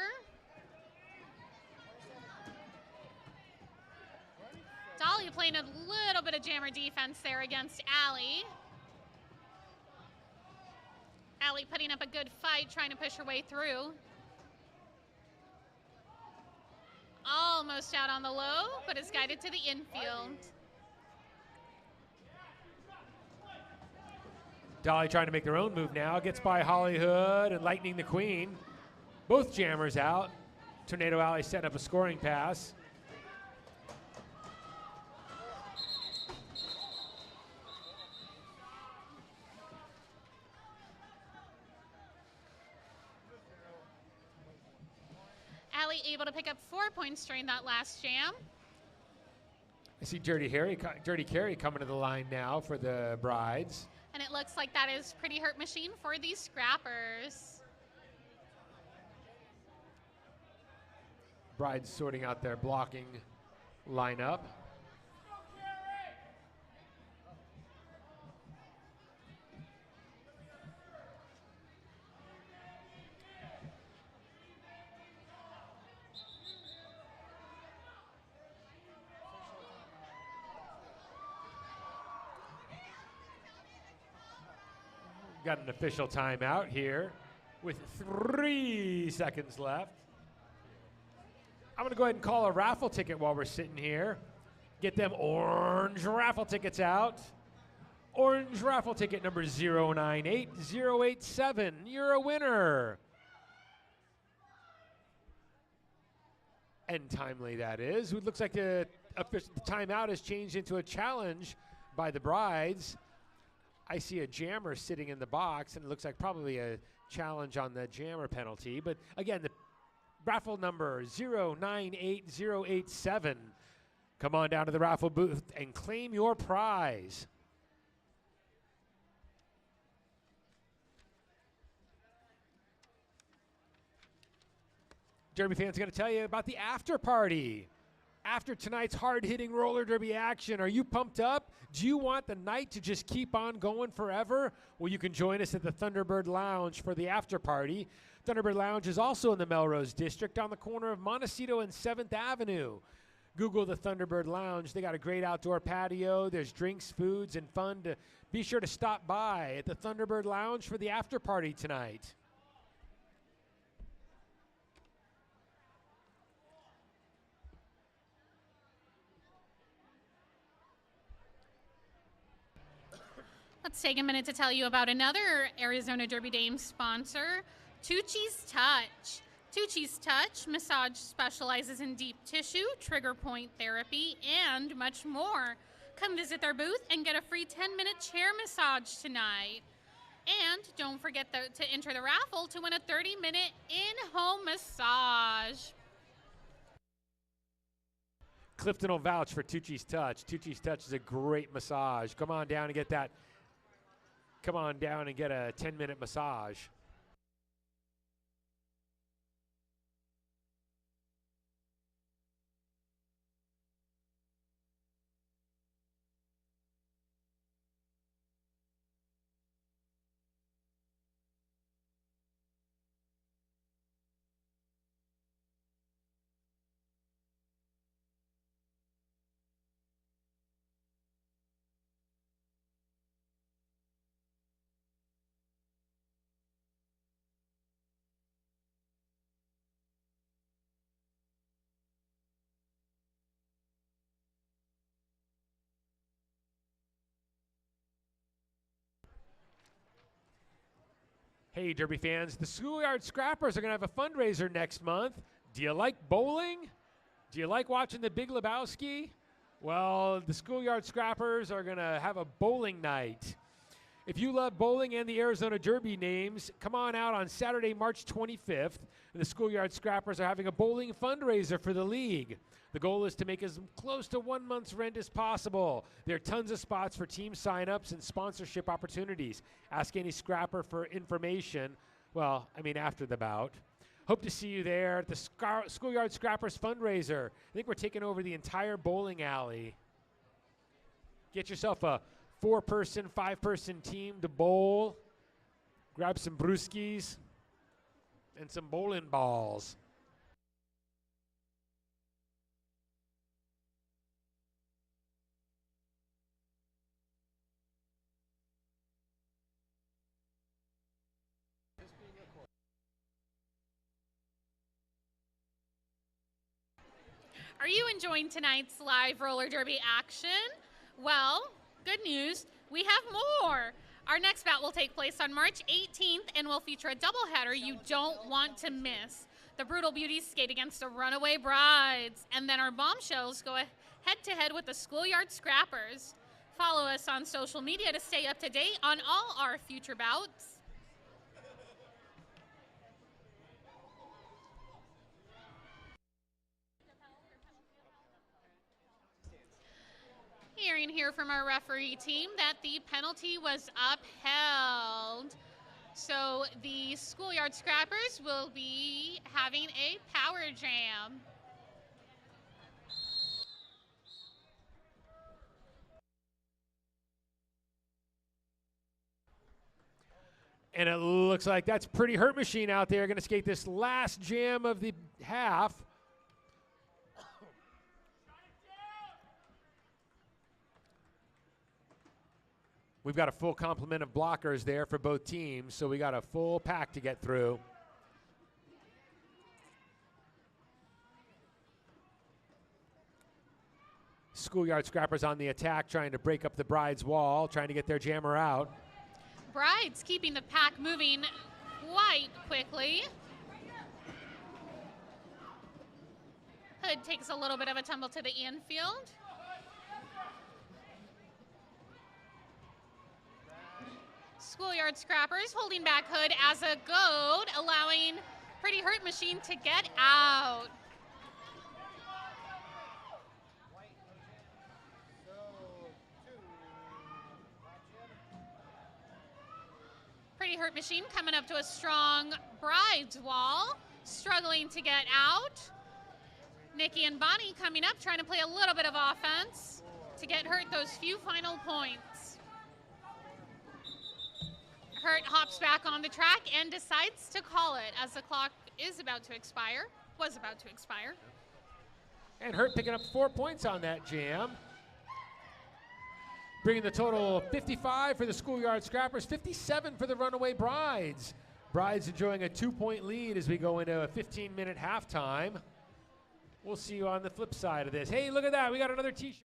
Dolly playing a little bit of jammer defense there against Allie. Allie putting up a good fight, trying to push her way through. Almost out on the low, but is guided to the infield. Dolly trying to make their own move now. Gets by Hollywood and Lightning the Queen. Both jammers out. Tornado Alley setting up a scoring pass. Alley able to pick up 4 points during that last jam. I see Dirty Carey coming to the line now for the Brides. And it looks like that is Pretty Hurt Machine for these Scrappers. Brides sorting out their blocking lineup. Got an official timeout here with 3 seconds left. I'm going to go ahead and call a raffle ticket while we're sitting here. Get them orange raffle tickets out. Orange raffle ticket number 098087. You're a winner. And timely that is. It looks like the timeout has changed into a challenge by the Brides. I see a jammer sitting in the box, and it looks like probably a challenge on the jammer penalty. But again, the raffle number 098087. Come on down to the raffle booth and claim your prize. Derby fans are going to tell you about the after party. After tonight's hard-hitting roller derby action, are you pumped up? Do you want the night to just keep on going forever? Well, you can join us at the Thunderbird Lounge for the after party. Thunderbird Lounge is also in the Melrose District on the corner of Montecito and 7th Avenue. Google the Thunderbird Lounge. They got a great outdoor patio. There's drinks, foods, and fun. Be sure to stop by at the Thunderbird Lounge for the after party tonight. Let's take a minute to tell you about another Arizona Derby Dames sponsor, Tucci's Touch. Tucci's Touch massage specializes in deep tissue, trigger point therapy, and much more. Come visit their booth and get a free 10-minute chair massage tonight. And don't forget to enter the raffle to win a 30-minute in-home massage. Clifton will vouch for Tucci's Touch. Tucci's Touch is a great massage. Come on down and get that. Come on down and get a 10-minute massage. Hey, Derby fans, the Schoolyard Scrappers are going to have a fundraiser next month. Do you like bowling? Do you like watching the Big Lebowski? Well, the Schoolyard Scrappers are going to have a bowling night. If you love bowling and the Arizona Derby names, come on out on Saturday, March 25th. And the Schoolyard Scrappers are having a bowling fundraiser for the league. The goal is to make as close to 1 month's rent as possible. There are tons of spots for team signups and sponsorship opportunities. Ask any scrapper for information. Well, I mean, after the bout. Hope to see you there at the Schoolyard Scrappers fundraiser. I think we're taking over the entire bowling alley. Get yourself a 4-person, 5-person team to bowl. Grab some brewskis and some bowling balls. Are you enjoying tonight's live roller derby action? Well, good news, we have more. Our next bout will take place on March 18th and will feature a doubleheader you don't want to miss. The Brutal Beauties skate against the Runaway Brides, and then our Bombshells go head-to-head with the Schoolyard Scrappers. Follow us on social media to stay up to date on all our future bouts. Hearing here from our referee team that the penalty was upheld. So the Schoolyard Scrappers will be having a power jam. And it looks like that's Pretty Hurt Machine out there going to skate this last jam of the half. We've got a full complement of blockers there for both teams, so we got a full pack to get through. Schoolyard Scrappers on the attack, trying to break up the Bride's wall, trying to get their jammer out. Brides keeping the pack moving quite quickly. Hood takes a little bit of a tumble to the infield. Schoolyard Scrappers holding back Hood as a goad, allowing Pretty Hurt Machine to get out. Pretty Hurt Machine coming up to a strong Bride's wall, struggling to get out. Nikki and Bonnie coming up, trying to play a little bit of offense to get Hurt those few final points. Hurt hops back on the track and decides to call it as the clock was about to expire. And Hurt picking up 4 points on that jam. Bringing the total 55 for the Schoolyard Scrappers, 57 for the Runaway Brides. Brides enjoying a 2-point lead as we go into a 15-minute halftime. We'll see you on the flip side of this. Hey, look at that. We got another t-shirt.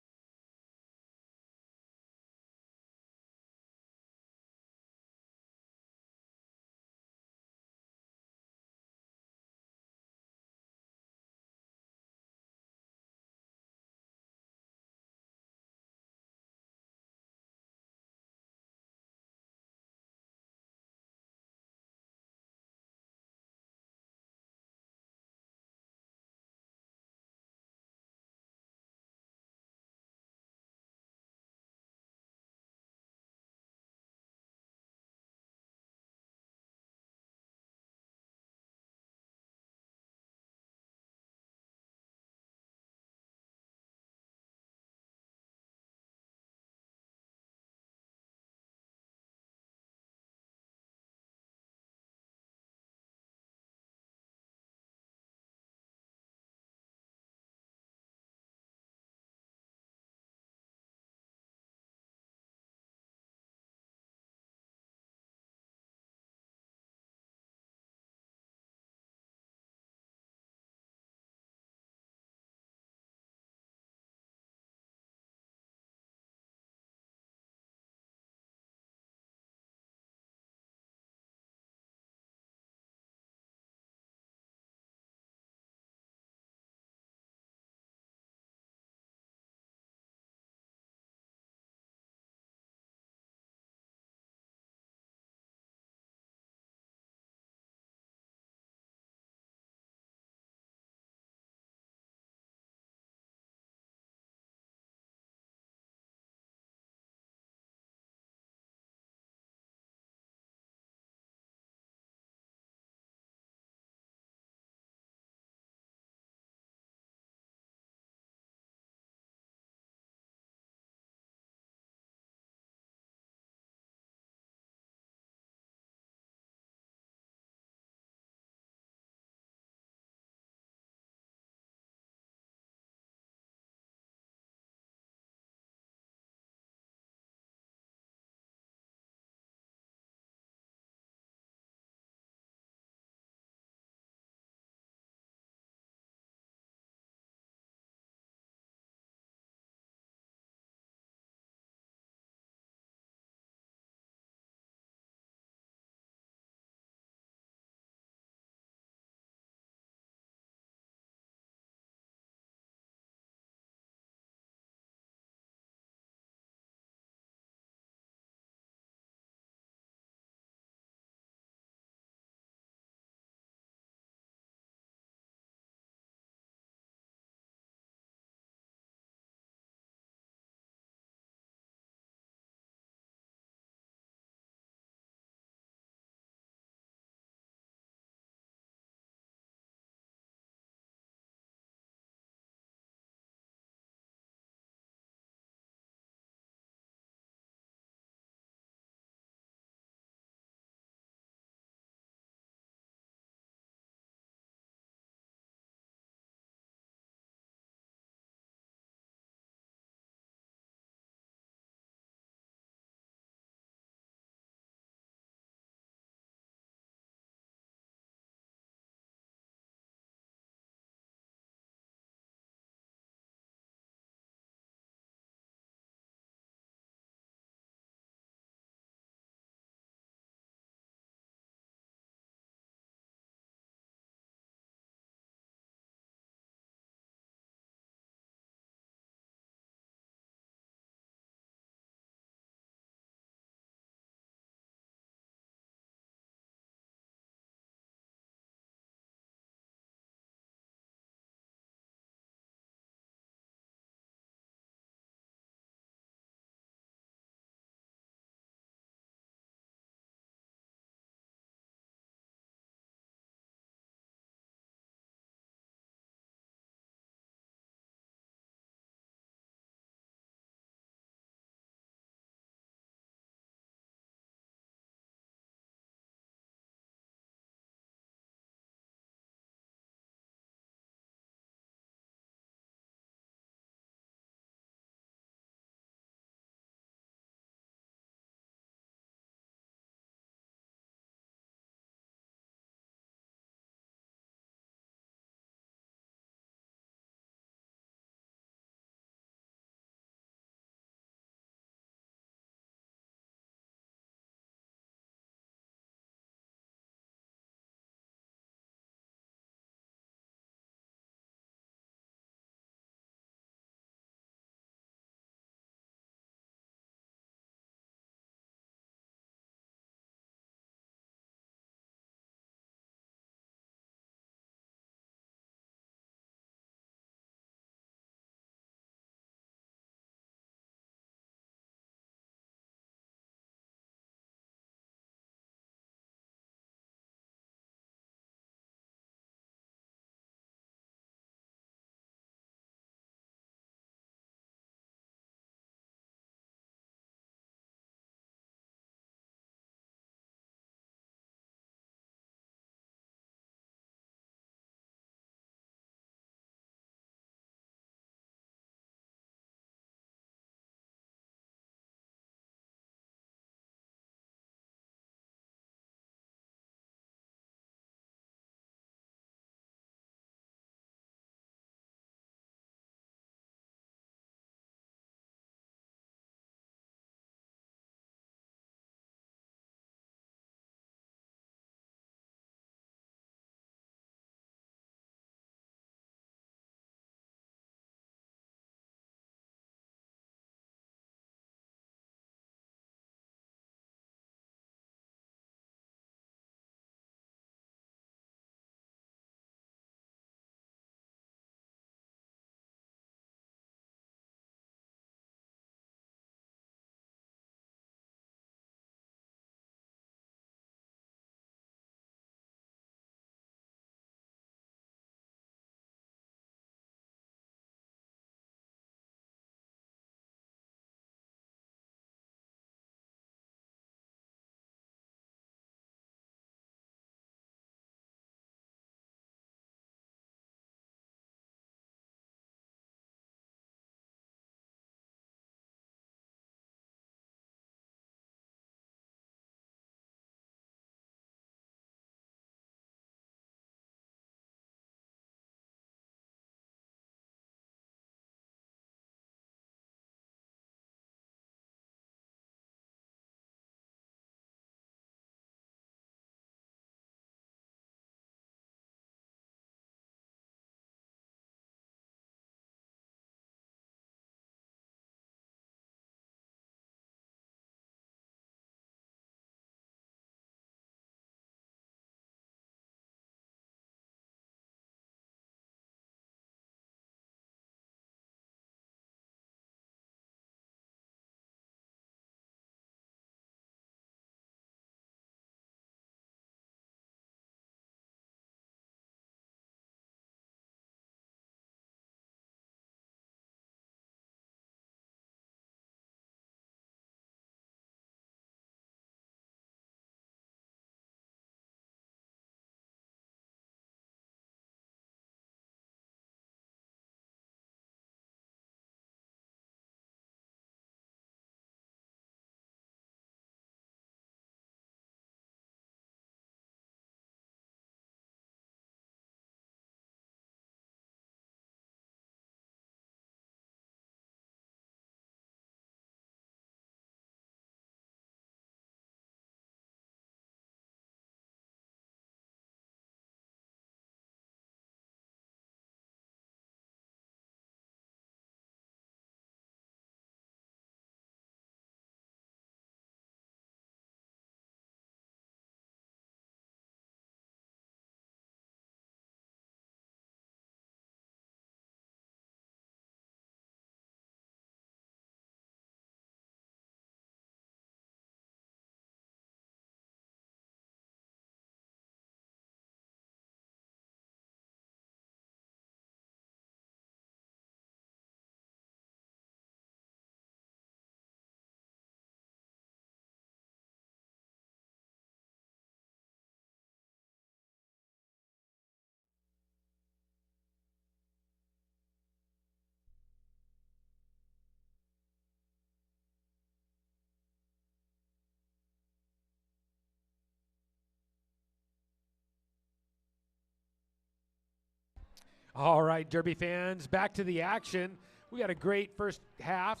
All right, Derby fans, back to the action. We got a great first half.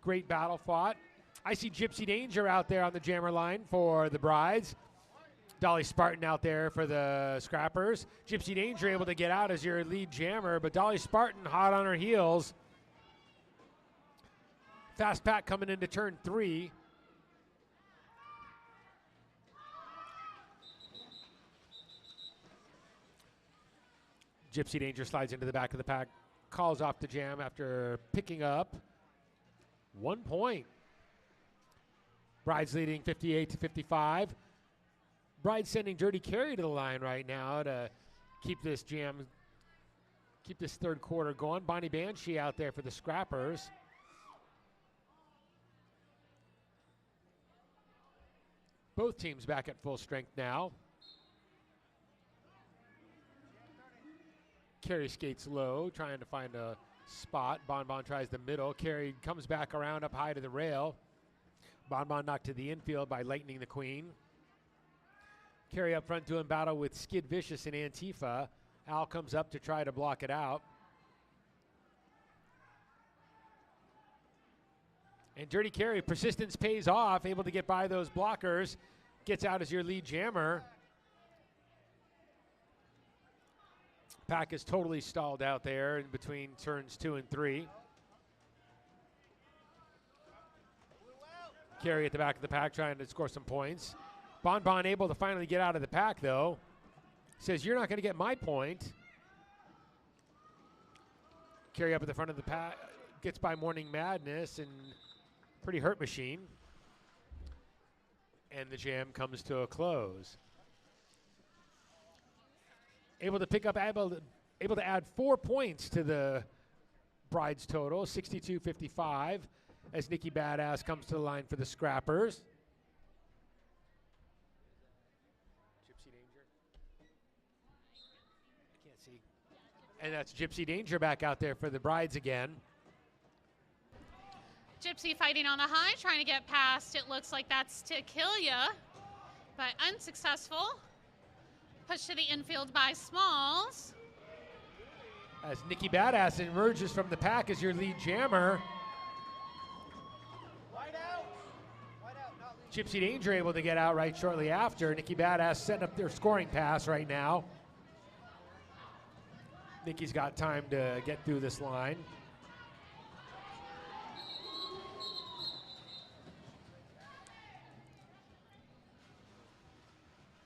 Great battle fought. I see Gypsy Danger out there on the jammer line for the Brides. Dolly Spartan out there for the Scrappers. Gypsy Danger able to get out as your lead jammer, but Dolly Spartan hot on her heels. Fast Pack coming into turn 3. Gypsy Danger slides into the back of the pack, calls off the jam after picking up 1 point. Bride's leading 58-55. Bride's sending Dirty Carry to the line right now to keep this jam, keep this third quarter going. Bonnie Banshee out there for the Scrappers. Both teams back at full strength now. Carey skates low, trying to find a spot. Bonbon tries the middle. Carey comes back around up high to the rail. Bonbon knocked to the infield by Lightning the Queen. Carey up front doing battle with Skid Vicious and Antifa. Al comes up to try to block it out. And Dirty Carey, persistence pays off, able to get by those blockers. Gets out as your lead jammer. Pack is totally stalled out there in between turns 2 and 3. Carey at the back of the pack trying to score some points. Bonbon able to finally get out of the pack, though. Says, you're not going to get my point. Carey up at the front of the pack. Gets by Morning Madness and Pretty Hurt Machine. And the jam comes to a close. Able to add 4 points to the Bride's total, 62-55, as Nikki Badass comes to the line for the Scrappers. Gypsy Danger. I can't see. And that's Gypsy Danger back out there for the Brides again. Gypsy fighting on the high, trying to get past. It looks like that's to kill ya, but unsuccessful. Pushed to the infield by Smalls. As Nikki Badass emerges from the pack as your lead jammer. Gypsy Danger able to get out right shortly after. Nikki Badass setting up their scoring pass right now. Nikki's got time to get through this line.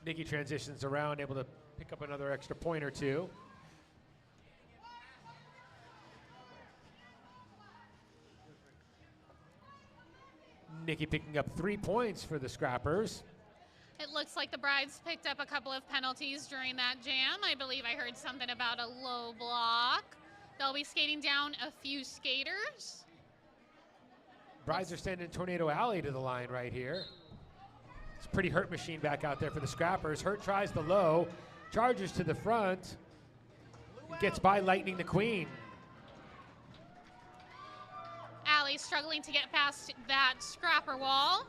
Nikki transitions around, able to pick up another extra point or two. Nikki picking up 3 points for the Scrappers. It looks like the Brides picked up a couple of penalties during that jam. I believe I heard something about a low block. They'll be skating down a few skaters. Brides are sending Tornado Alley to the line right here. It's Pretty Hurt Machine back out there for the Scrappers. Hurt tries the low, charges to the front, gets by Lightning the Queen. Alley struggling to get past that Scrapper wall.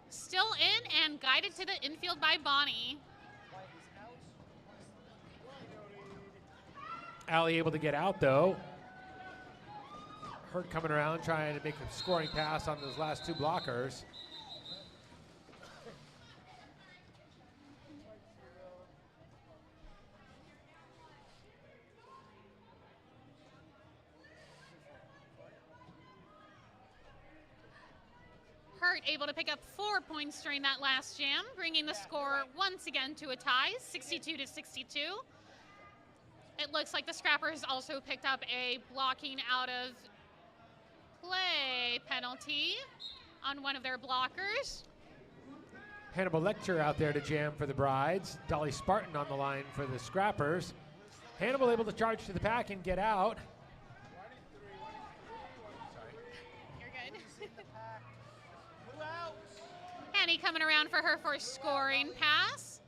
Still in and guided to the infield by Bonnie. Alley able to get out though. Hurt coming around trying to make a scoring pass on those last 2 blockers. Hurt able to pick up 4 points during that last jam, bringing the score once again to a tie, 62-62. It looks like the Scrappers also picked up a blocking out of play penalty on one of their blockers. Hannibal Lecter out there to jam for the Brides. Dolly Spartan on the line for the Scrappers. Hannibal able to charge to the pack and get out. Annie coming around for her first scoring pass.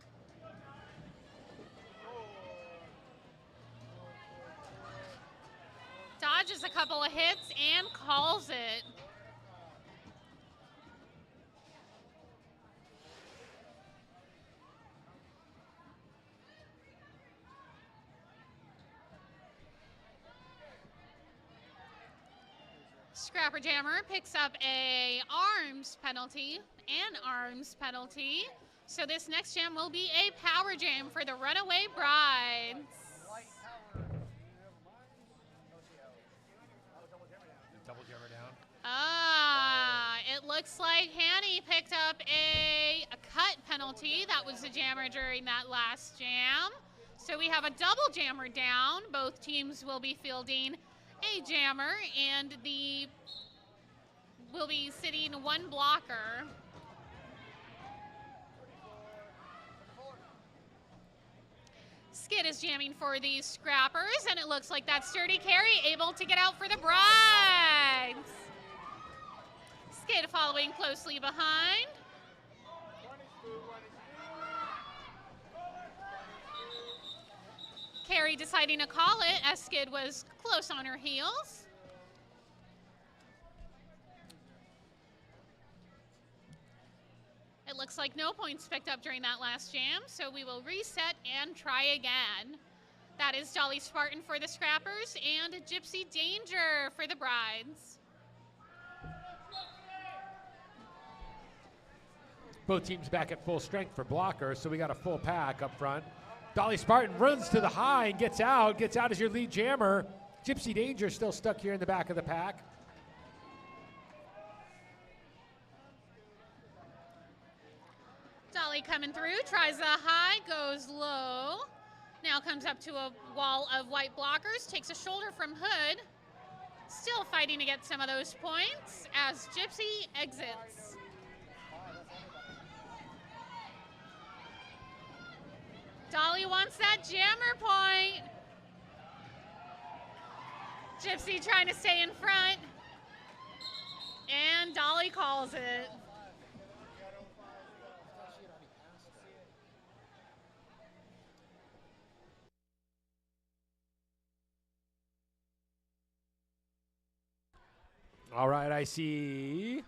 Dodges a couple of hits and calls it. Scrapper Jammer picks up a arms penalty, So this next jam will be a power jam for the Runaway Brides. Double jammer down. It looks like Hanny picked up a cut penalty. That was a jammer during that last jam. So we have a double jammer down. Both teams will be fielding a jammer, and will be sitting one blocker. Skid is jamming for these Scrappers, and it looks like that sturdy carry able to get out for the Brides. Skid following closely behind. Carrie deciding to call it as Skid was close on her heels. It looks like no points picked up during that last jam, so we will reset and try again. That is Dolly Spartan for the Scrappers and Gypsy Danger for the Brides. Both teams back at full strength for blockers, so we got a full pack up front. Dolly Spartan runs to the high and gets out as your lead jammer. Gypsy Danger still stuck here in the back of the pack. Dolly coming through, tries the high, goes low. Now comes up to a wall of white blockers, takes a shoulder from Hood. Still fighting to get some of those points as Gypsy exits. Dolly wants that jammer point. Gypsy trying to stay in front. And Dolly calls it. All right, I see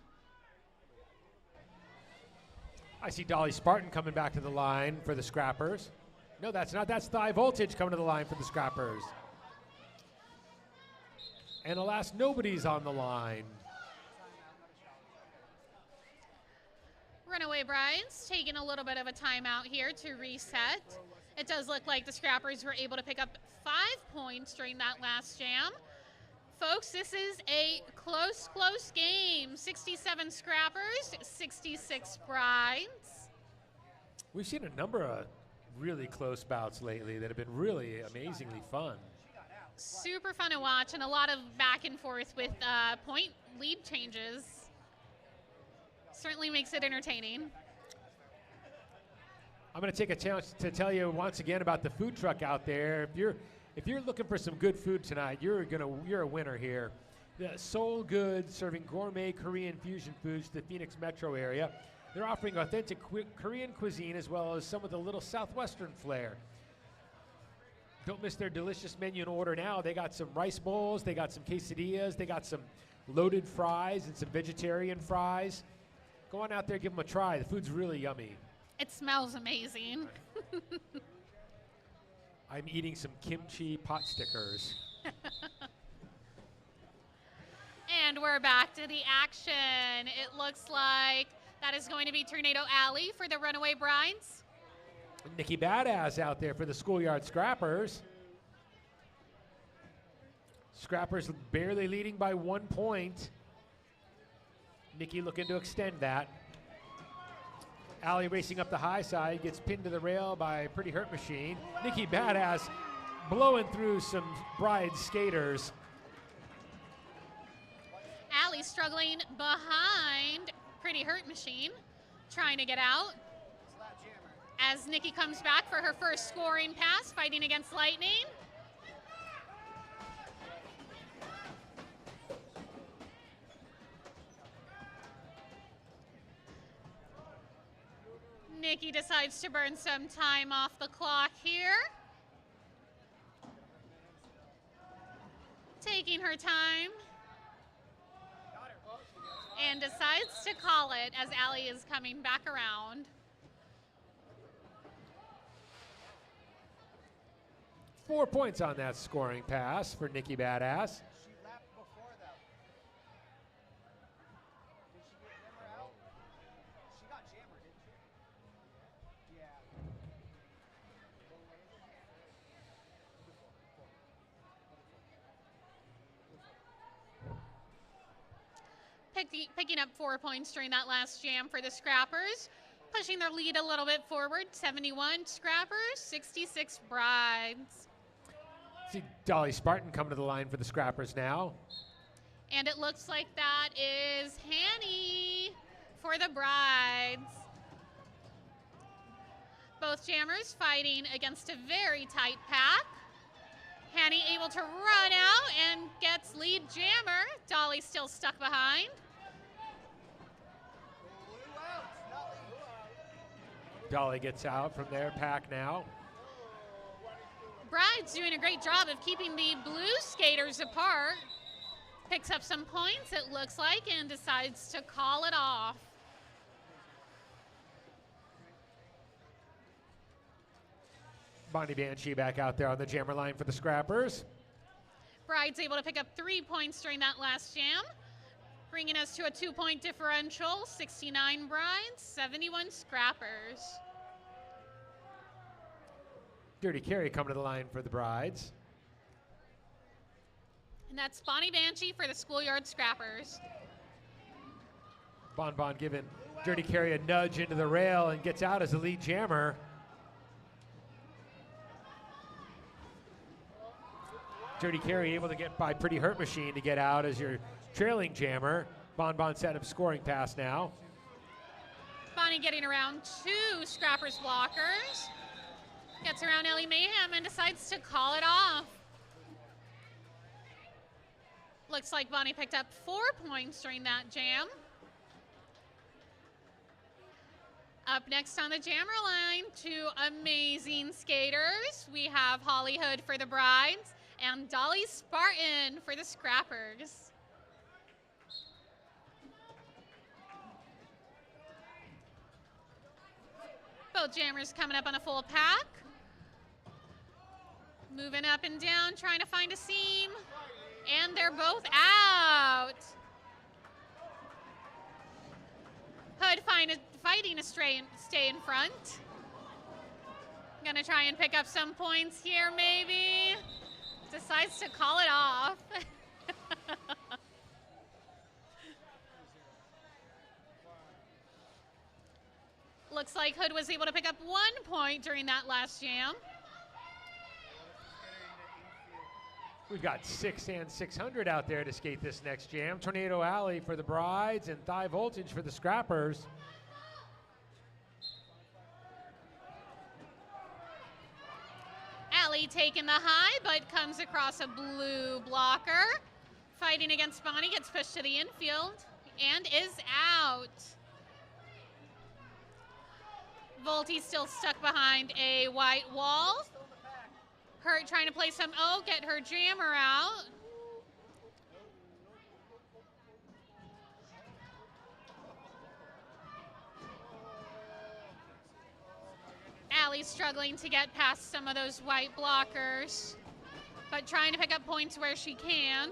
Dolly Spartan coming back to the line for the Scrappers. No, that's not. That's High Voltage coming to the line for the Scrappers. And alas, nobody's on the line. Runaway Brides taking a little bit of a timeout here to reset. It does look like the Scrappers were able to pick up 5 points during that last jam. Folks, this is a close game. 67 Scrappers, 66 Brides. We've seen a number of really close bouts lately that have been really amazingly fun. Super fun to watch, and a lot of back and forth with point lead changes. Certainly makes it entertaining. I'm going to take a chance to tell you once again about the food truck out there. If you're looking for some good food tonight, you're a winner here. The Soul Good serving gourmet Korean fusion foods to the Phoenix metro area. They're offering authentic Korean cuisine as well as some of the little southwestern flair. Don't miss their delicious menu and order now. They got some rice bowls, they got some quesadillas, they got some loaded fries and some vegetarian fries. Go on out there, give them a try. The food's really yummy. It smells amazing. I'm eating some kimchi pot stickers. And we're back to the action. It looks like that is going to be Tornado Alley for the Runaway Brides. Nikki Badass out there for the Schoolyard Scrappers. Scrappers barely leading by 1 point. Nikki looking to extend that. Allie racing up the high side, gets pinned to the rail by Pretty Hurt Machine. Nikki Badass blowing through some Bride skaters. Allie struggling behind Pretty Hurt Machine, trying to get out. As Nikki comes back for her first scoring pass, fighting against Lightning. Nikki decides to burn some time off the clock here. Taking her time. And decides to call it as Allie is coming back around. Four points on that scoring pass for Nikki Badass. picking up 4 points during that last jam for the Scrappers, pushing their lead a little bit forward. 71 Scrappers, 66 Brides. See Dolly Spartan coming to the line for the Scrappers now. And it looks like that is Hanny for the Brides. Both jammers fighting against a very tight pack. Hanny able to run out and gets lead jammer. Dolly still stuck behind. Dolly gets out from their pack now. Bride's doing a great job of keeping the blue skaters apart. Picks up some points, it looks like, and decides to call it off. Bonnie Banshee back out there on the jammer line for the Scrappers. Bride's able to pick up 3 points during that last jam, bringing us to a 2-point differential. 69 Brides, 71 Scrappers. Dirty Carrie coming to the line for the Brides. And that's Bonnie Banshee for the Schoolyard Scrappers. Bon giving Dirty Carrie a nudge into the rail and gets out as the lead jammer. Dirty Carrie able to get by Pretty Hurt Machine to get out as your trailing jammer. Bon set up scoring pass now. Bonnie getting around 2 Scrappers blockers. Gets around Ellie Mayhem and decides to call it off. Looks like Bonnie picked up 4 points during that jam. Up next on the jammer line, 2 amazing skaters. We have Holly Hood for the Brides and Dolly Spartan for the Scrappers. Both jammers coming up on a full pack. Moving up and down, trying to find a seam. And they're both out. Hood fighting to stay in front. Gonna try and pick up some points here maybe. Decides to call it off. Looks like Hood was able to pick up 1 point during that last jam. We've got 6 and 600 out there to skate this next jam. Tornado Alley for the Brides and Thigh Voltage for the Scrappers. Alley taking the high, but comes across a blue blocker. Fighting against Bonnie, gets pushed to the infield and is out. Volty still stuck behind a white wall. Hurt trying to play some get her jammer out. Allie's struggling to get past some of those white blockers, but trying to pick up points where she can.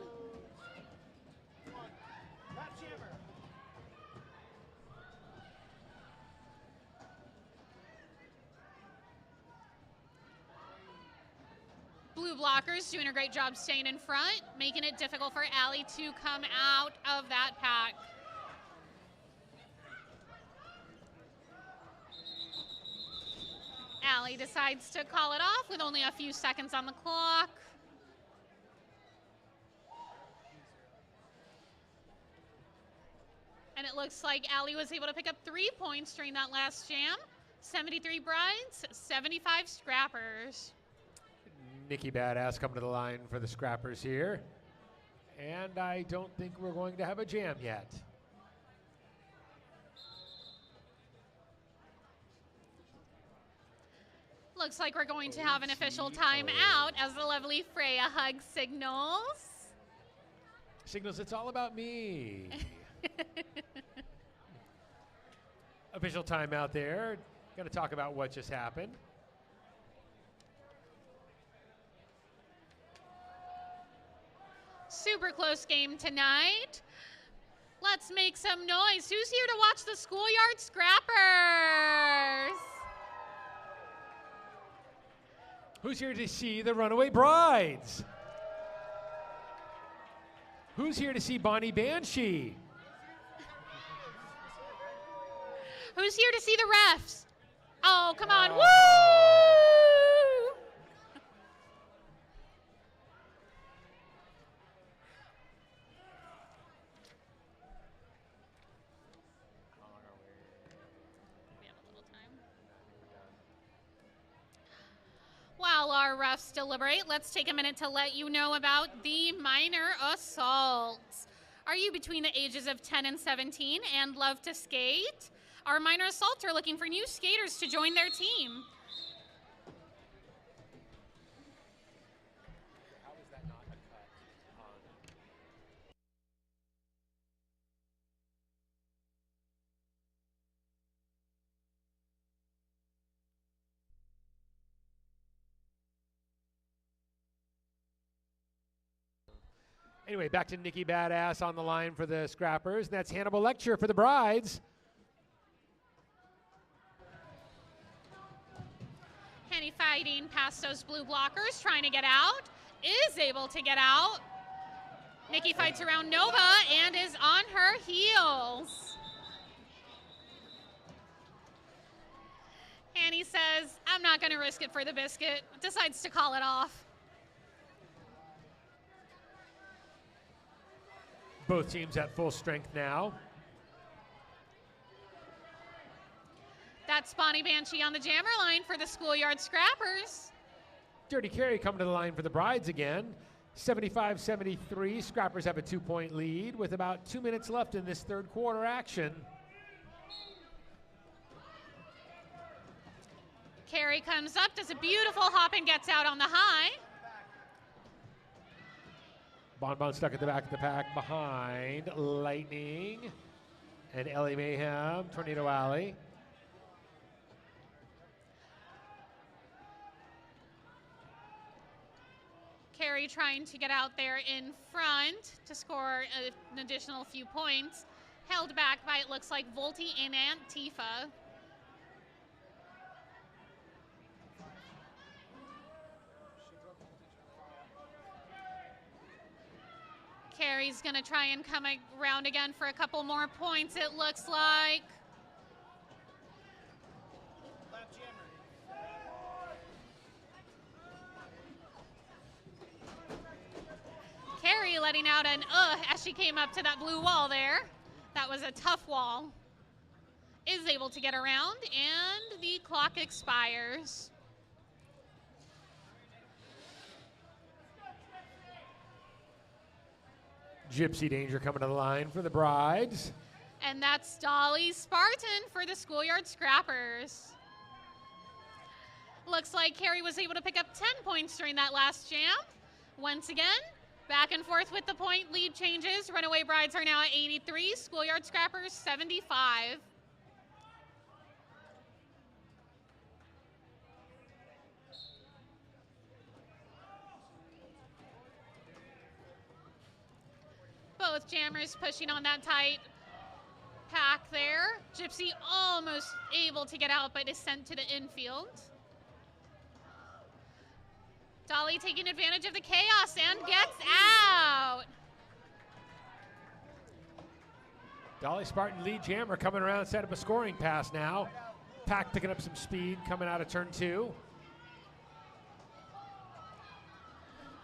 Blue blockers doing a great job staying in front, making it difficult for Allie to come out of that pack. Allie decides to call it off with only a few seconds on the clock. And it looks like Allie was able to pick up 3 points during that last jam. 73 Brides, 75 Scrappers. Nikki Badass coming to the line for the Scrappers here. And I don't think we're going to have a jam yet. Looks like we're going to have an official timeout as the lovely Freya hug signals. Signals, it's all about me. Official timeout there. Going to talk about what just happened. Super close game tonight. Let's make some noise. Who's here to watch the Schoolyard Scrappers? Who's here to see the Runaway Brides? Who's here to see Bonnie Banshee? Who's here to see the refs? Oh, come on. Woo! We have a little time. While our refs deliberate, let's take a minute to let you know about the minor assaults. Are you between the ages of 10 and 17 and love to skate? Our minor assaults are looking for new skaters to join their team. How is that not a cut on? Anyway, back to Nikki Badass on the line for the Scrappers. And that's Hannibal Lecture for the Brides. Henny fighting past those blue blockers, trying to get out, is able to get out. Nikki fights around Nova and is on her heels. Hanny says, I'm not going to risk it for the biscuit, decides to call it off. Both teams at full strength now. That's Bonnie Banshee on the jammer line for the Schoolyard Scrappers. Dirty Carey coming to the line for the Brides again. 75-73. Scrappers have a 2-point lead with about 2 minutes left in this third quarter action. Carey comes up, does a beautiful hop and gets out on the high. Bon stuck at the back of the pack behind Lightning and Ellie Mayhem, Tornado Alley. Carey trying to get out there in front to score an additional few points. Held back by, it looks like, Volti and Antifa. Carey's going to try and come around again for a couple more points, it looks like. Carey letting out an as she came up to that blue wall there. That was a tough wall. Is able to get around, and the clock expires. Gypsy Danger coming to the line for the Brides. And that's Dolly Spartan for the Schoolyard Scrappers. Looks like Carey was able to pick up 10 points during that last jam. Once again, back and forth with the point lead changes. Runaway Brides are now at 83, Schoolyard Scrappers 75. Both jammers pushing on that tight pack there. Gypsy almost able to get out, but is sent to the infield. Dolly taking advantage of the chaos and gets out. Dolly Spartan lead jammer coming around, set up a scoring pass now. Pack picking up some speed coming out of turn 2.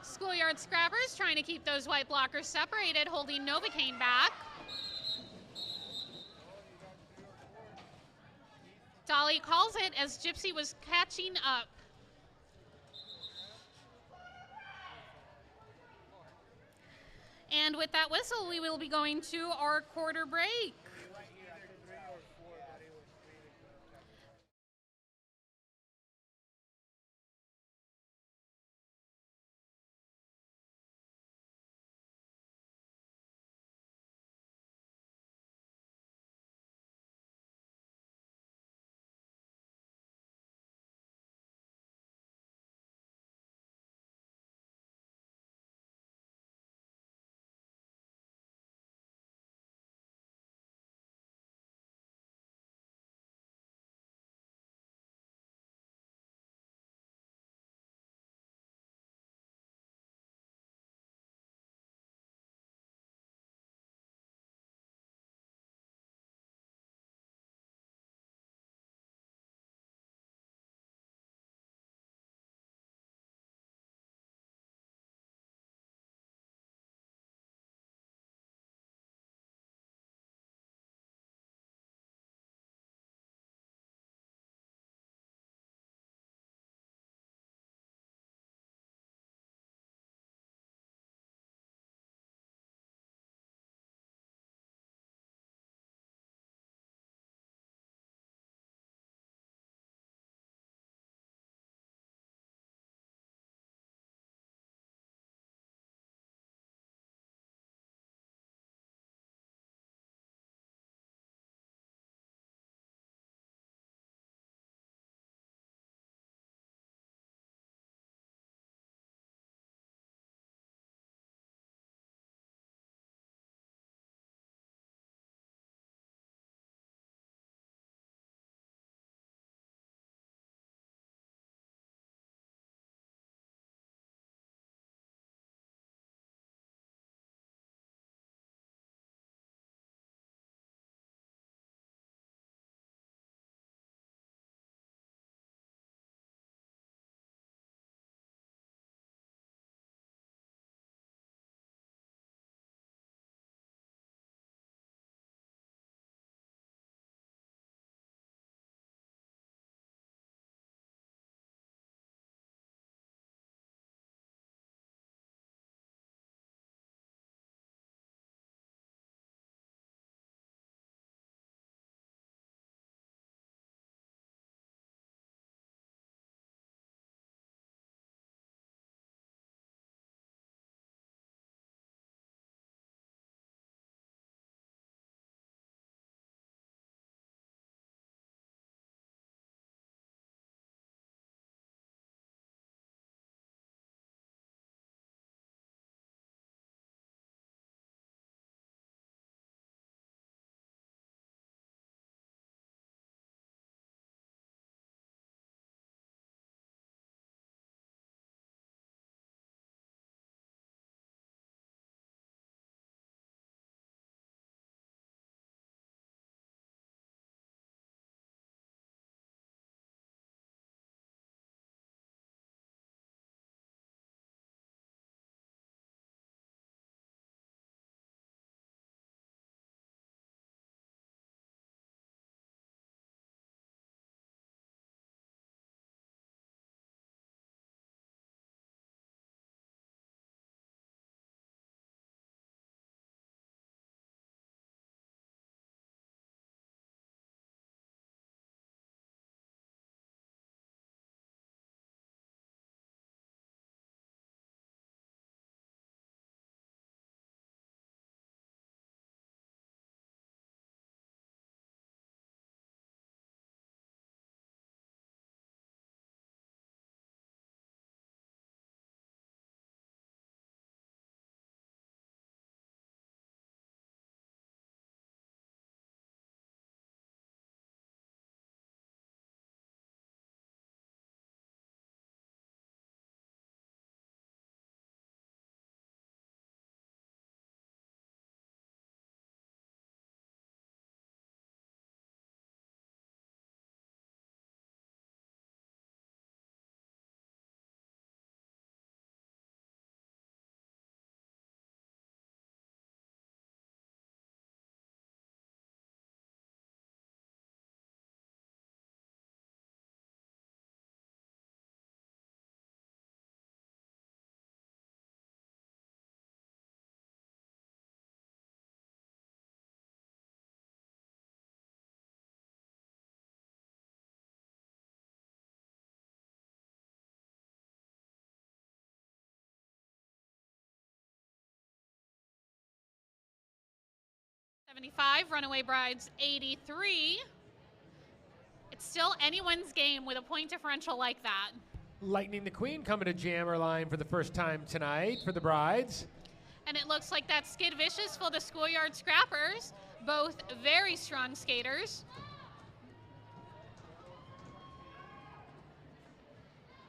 Schoolyard Scrappers trying to keep those white blockers separated, holding Novocaine back. Dolly calls it as Gypsy was catching up. And with that whistle, we will be going to our quarter break. 75, Runaway Brides 83. It's still anyone's game with a point differential like that. Lightning the Queen coming to jammer line for the first time tonight for the Brides. And it looks like that's Skid Vicious for the Schoolyard Scrappers, both very strong skaters.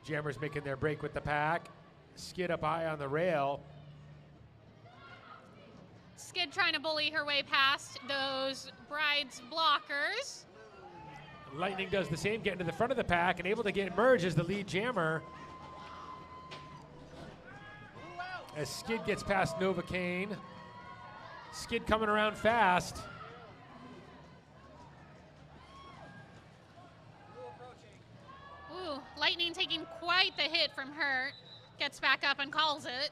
Jammers making their break with the pack. Skid up high on the rail. Skid trying to bully her way past those Brides blockers. Lightning does the same, getting to the front of the pack and able to get merged as the lead jammer. As Skid gets past Novocaine. Skid coming around fast. Ooh, Lightning taking quite the hit from her. Gets back up and calls it.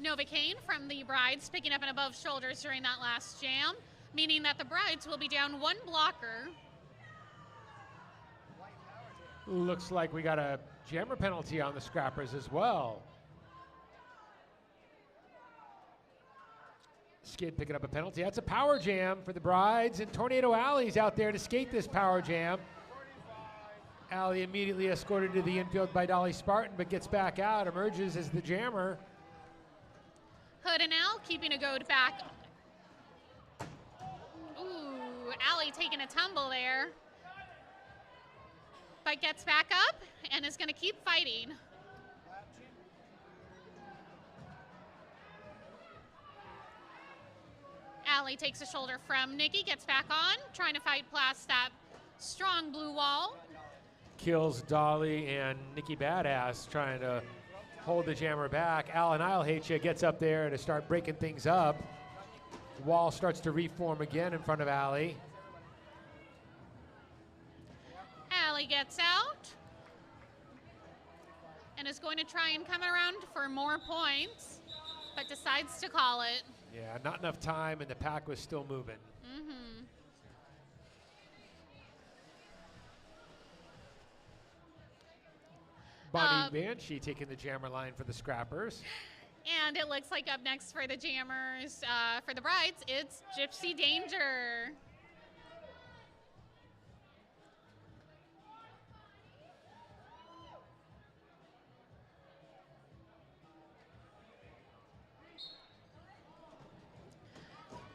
Novocaine from the Brides picking up an above shoulders during that last jam, meaning that the Brides will be down one blocker. Looks like we got a jammer penalty on the Scrappers as well. Skid picking up a penalty. That's a power jam for the Brides, and Tornado Alley's out there to skate this power jam. Alley immediately escorted to the infield by Dolly Spartan, but gets back out, emerges as the jammer. Hood and Al keeping a goad back. Ooh, Allie taking a tumble there. But gets back up and is going to keep fighting. Allie takes a shoulder from Nikki, gets back on, trying to fight past that strong blue wall. Kills Dolly and Nikki Badass trying to hold the jammer back. Alan I'll hate you gets up there to start breaking things up. The wall starts to reform again in front of Allie. Allie gets out and is going to try and come around for more points, but decides to call it. Yeah, not enough time, and the pack was still moving. Mm-hmm. Bonnie Banshee taking the jammer line for the Scrappers. And it looks like up next for the jammers, for the Brides, it's Gypsy Danger.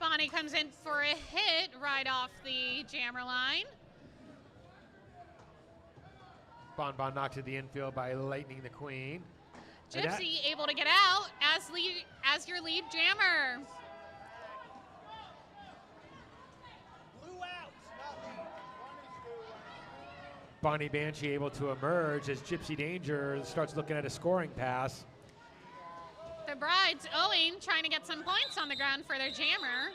Bonnie comes in for a hit right off the jammer line. Bon knocked to the infield by Lightning the Queen. Gypsy able to get out as your lead jammer. Bonnie Banshee able to emerge as Gypsy Danger starts looking at a scoring pass. The Brides owing, trying to get some points on the ground for their jammer.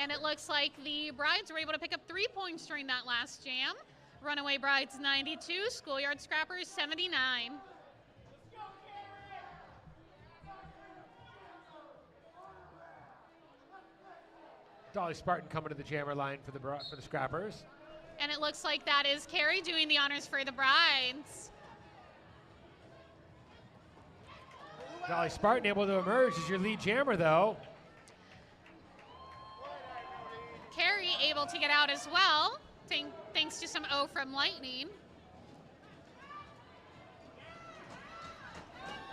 And it looks like the Brides were able to pick up 3 points during that last jam. Runaway Brides 92, Schoolyard Scrappers 79. Dolly Spartan coming to the jammer line for the Scrappers. And it looks like that is Carrie doing the honors for the Brides. Dolly Spartan able to emerge as your lead jammer, though. Carrie able to get out as well, thanks to some O from Lightning.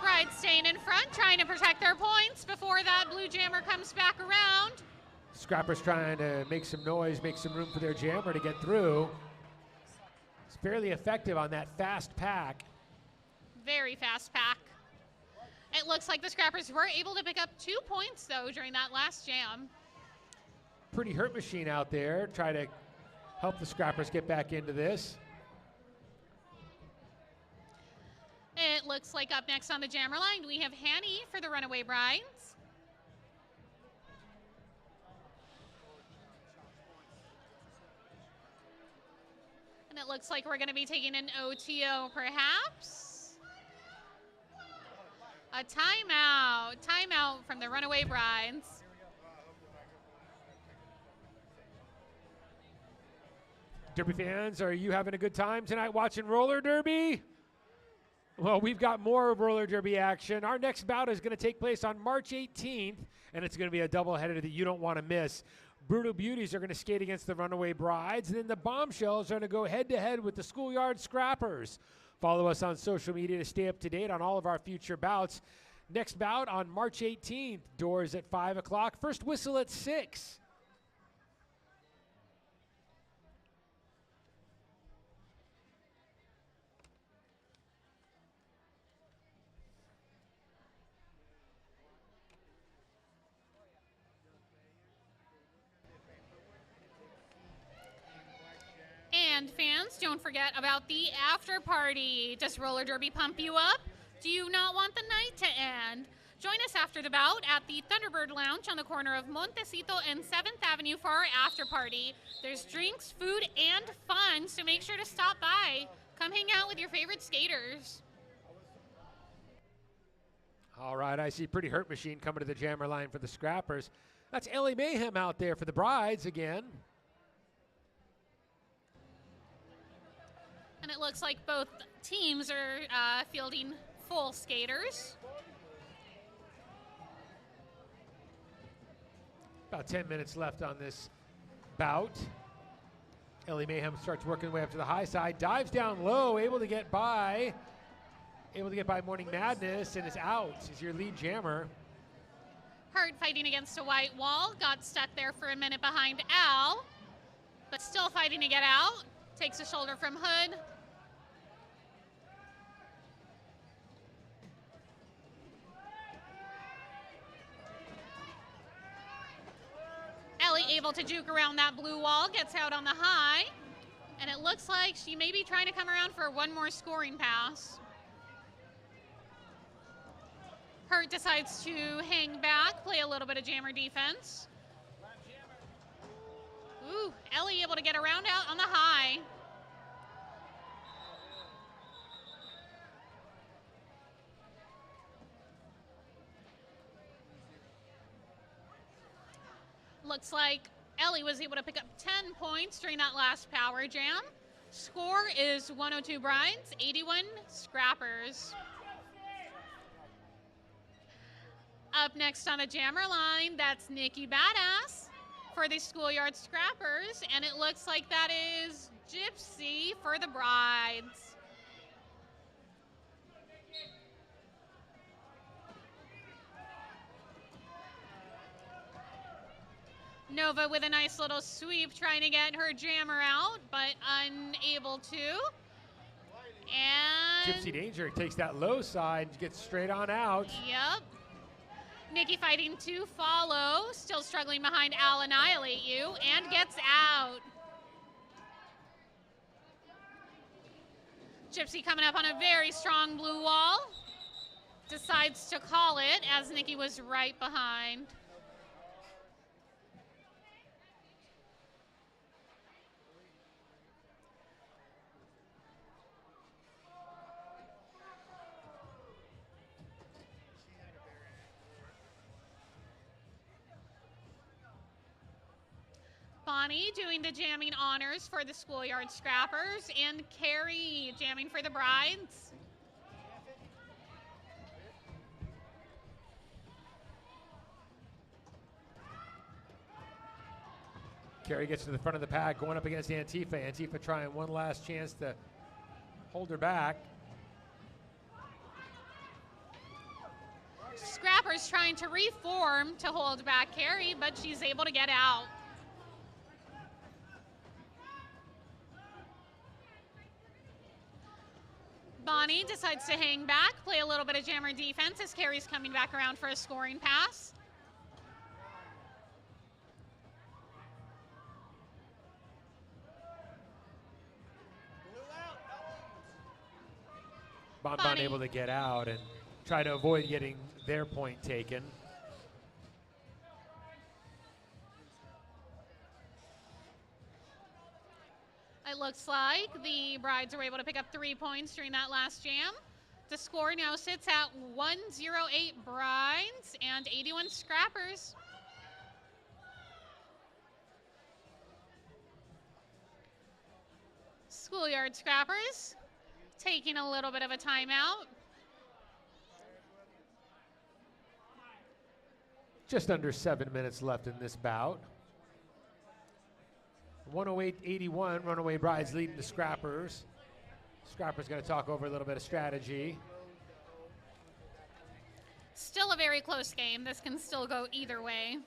Brides staying in front, trying to protect their points before that blue jammer comes back around. Scrappers trying to make some noise, make some room for their jammer to get through. It's fairly effective on that fast pack. Very fast pack. It looks like the Scrappers were able to pick up 2 points, though, during that last jam. Pretty hurt machine out there. Try to help the Scrappers get back into this. It looks like up next on the jammer line, we have Hanny for the Runaway Brides. And it looks like we're going to be taking an OTO, perhaps. A timeout. Timeout from the Runaway Brides. Derby fans, are you having a good time tonight watching roller derby? Well, we've got more roller derby action. Our next bout is going to take place on March 18th, and it's going to be a doubleheader that you don't want to miss. Brutal Beauties are going to skate against the Runaway Brides, and then the Bombshells are going to go head-to-head with the Schoolyard Scrappers. Follow us on social media to stay up to date on all of our future bouts. Next bout on March 18th, doors at 5 o'clock, first whistle at 6. And fans, don't forget about the after party. Does roller derby pump you up? Do you not want the night to end? Join us after the bout at the Thunderbird Lounge on the corner of Montecito and 7th Avenue for our after party. There's drinks, food, and fun, so make sure to stop by. Come hang out with your favorite skaters. All right, I see Pretty Hurt Machine coming to the jammer line for the Scrappers. That's Ellie Mayhem out there for the Brides again. And it looks like both teams are fielding full skaters. About 10 minutes left on this bout. Ellie Mayhem starts working her way up to the high side, dives down low, able to get by Morning Madness, and is out. Is your lead jammer. Hurt fighting against a white wall, got stuck there for a minute behind Al, but still fighting to get out. Takes a shoulder from Hood. Ellie able to juke around that blue wall, gets out on the high, and it looks like she may be trying to come around for one more scoring pass. Hurt decides to hang back, play a little bit of jammer defense. Ooh, Ellie able to get around out on the high. Looks like Ellie was able to pick up 10 points during that last power jam. Score is 102 Brides, 81 Scrappers. Up next on the jammer line, that's Nikki Badass for the Schoolyard Scrappers, and it looks like that is Gypsy for the Brides. Nova with a nice little sweep, trying to get her jammer out, but unable to. And Gypsy Danger takes that low side, gets straight on out. Yep. Nikki fighting to follow, still struggling behind Al Annihilate You, and gets out. Gypsy coming up on a very strong blue wall. Decides to call it as Nikki was right behind. Bonnie doing the jamming honors for the Schoolyard Scrappers, and Carrie jamming for the Brides. Carrie gets to the front of the pack, going up against Antifa. Antifa trying one last chance to hold her back. Scrappers trying to reform to hold back Carrie, but she's able to get out. Bonnie decides to hang back, play a little bit of jammer defense as Carrie's coming back around for a scoring pass. Bon Bonnie able to get out and try to avoid getting their point taken. It looks like the Brides were able to pick up 3 points during that last jam. The score now sits at 108 Brides and 81 Scrappers. Schoolyard Scrappers taking a little bit of a timeout. Just under 7 minutes left in this bout. 108-81, Runaway Brides leading the Scrappers. Scrappers going to talk over a little bit of strategy. Still a very close game. This can still go either way.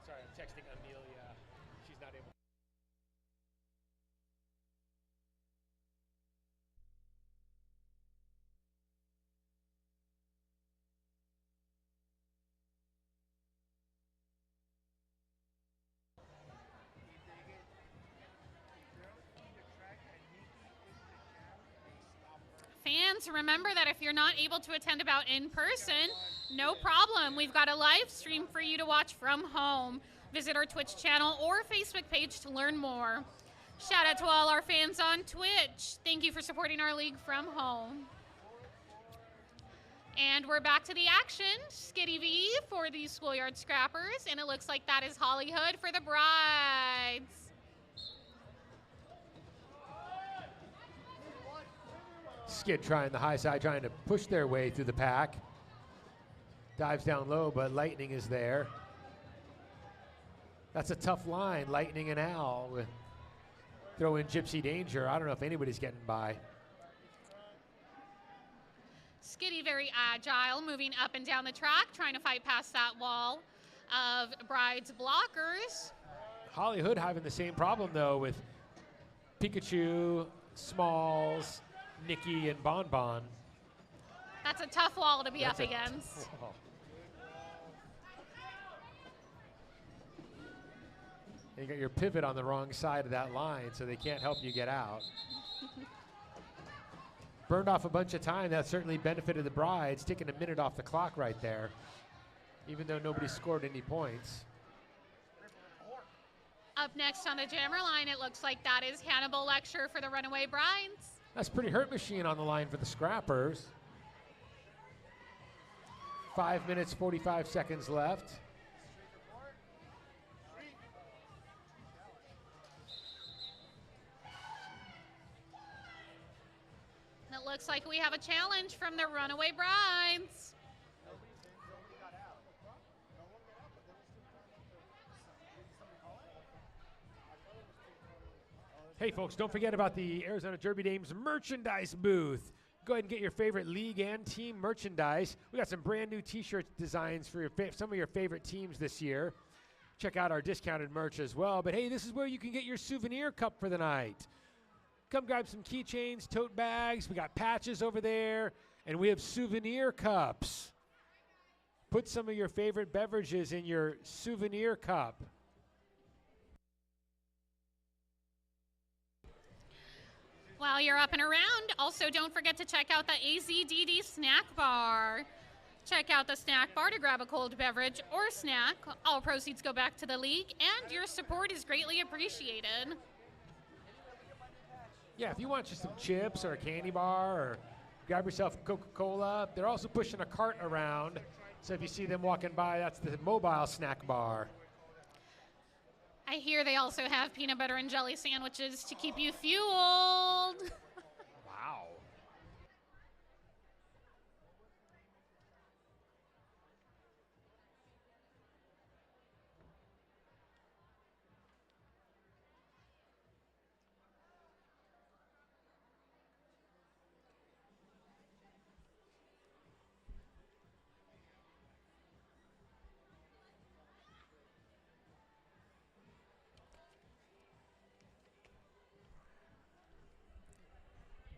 Sorry, I'm texting Amelia. She's not able. Fans, remember that if you're not able to attend a bout in person, no problem. We've got a live stream for you to watch from home. Visit our Twitch channel or Facebook page to learn more. Shout out to all our fans on Twitch. Thank you for supporting our league from home. And we're back to the action. Skitty V for the Schoolyard Scrappers, and it looks like that is Holly Hood for the Brides. Skid trying the high side, trying to push their way through the pack. Dives down low, but Lightning is there. That's a tough line, Lightning and Al. Throw in Gypsy Danger. I don't know if anybody's getting by. Skitty very agile, moving up and down the track, trying to fight past that wall of Bride's blockers. Holly Hood having the same problem, though, with Pikachu, Smalls, Nikki, and Bon Bon. That's a tough wall to be up against. You got your pivot on the wrong side of that line, so they can't help you get out. Burned off a bunch of time. That certainly benefited the Brides, taking a minute off the clock right there, even though nobody scored any points. Up next on the jammer line, it looks like that is Hannibal Lecture for the Runaway Brides. That's pretty hurt machine on the line for the Scrappers. 5 minutes, 45 seconds left. And it looks like we have a challenge from the Runaway Brides. Hey folks, don't forget about the Arizona Derby Dames merchandise booth. Go ahead and get your favorite league and team merchandise. We got some brand new t-shirt designs for some of your favorite teams this year. Check out our discounted merch as well. But hey, this is where you can get your souvenir cup for the night. Come grab some keychains, tote bags. We got patches over there, and we have souvenir cups. Put some of your favorite beverages in your souvenir cup. While you're up and around, also don't forget to check out the AZDD snack bar. Check out the snack bar to grab a cold beverage or snack. All proceeds go back to the league, and your support is greatly appreciated. Yeah, if you want just some chips or a candy bar or grab yourself Coca-Cola, they're also pushing a cart around. So if you see them walking by, that's the mobile snack bar. I hear they also have peanut butter and jelly sandwiches to keep you fueled. Wow.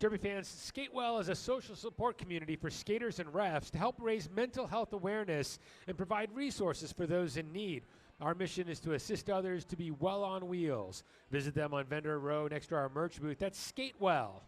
Derby fans, Skatewell is a social support community for skaters and refs to help raise mental health awareness and provide resources for those in need. Our mission is to assist others to be well on wheels. Visit them on Vendor Row next to our merch booth. That's Skatewell.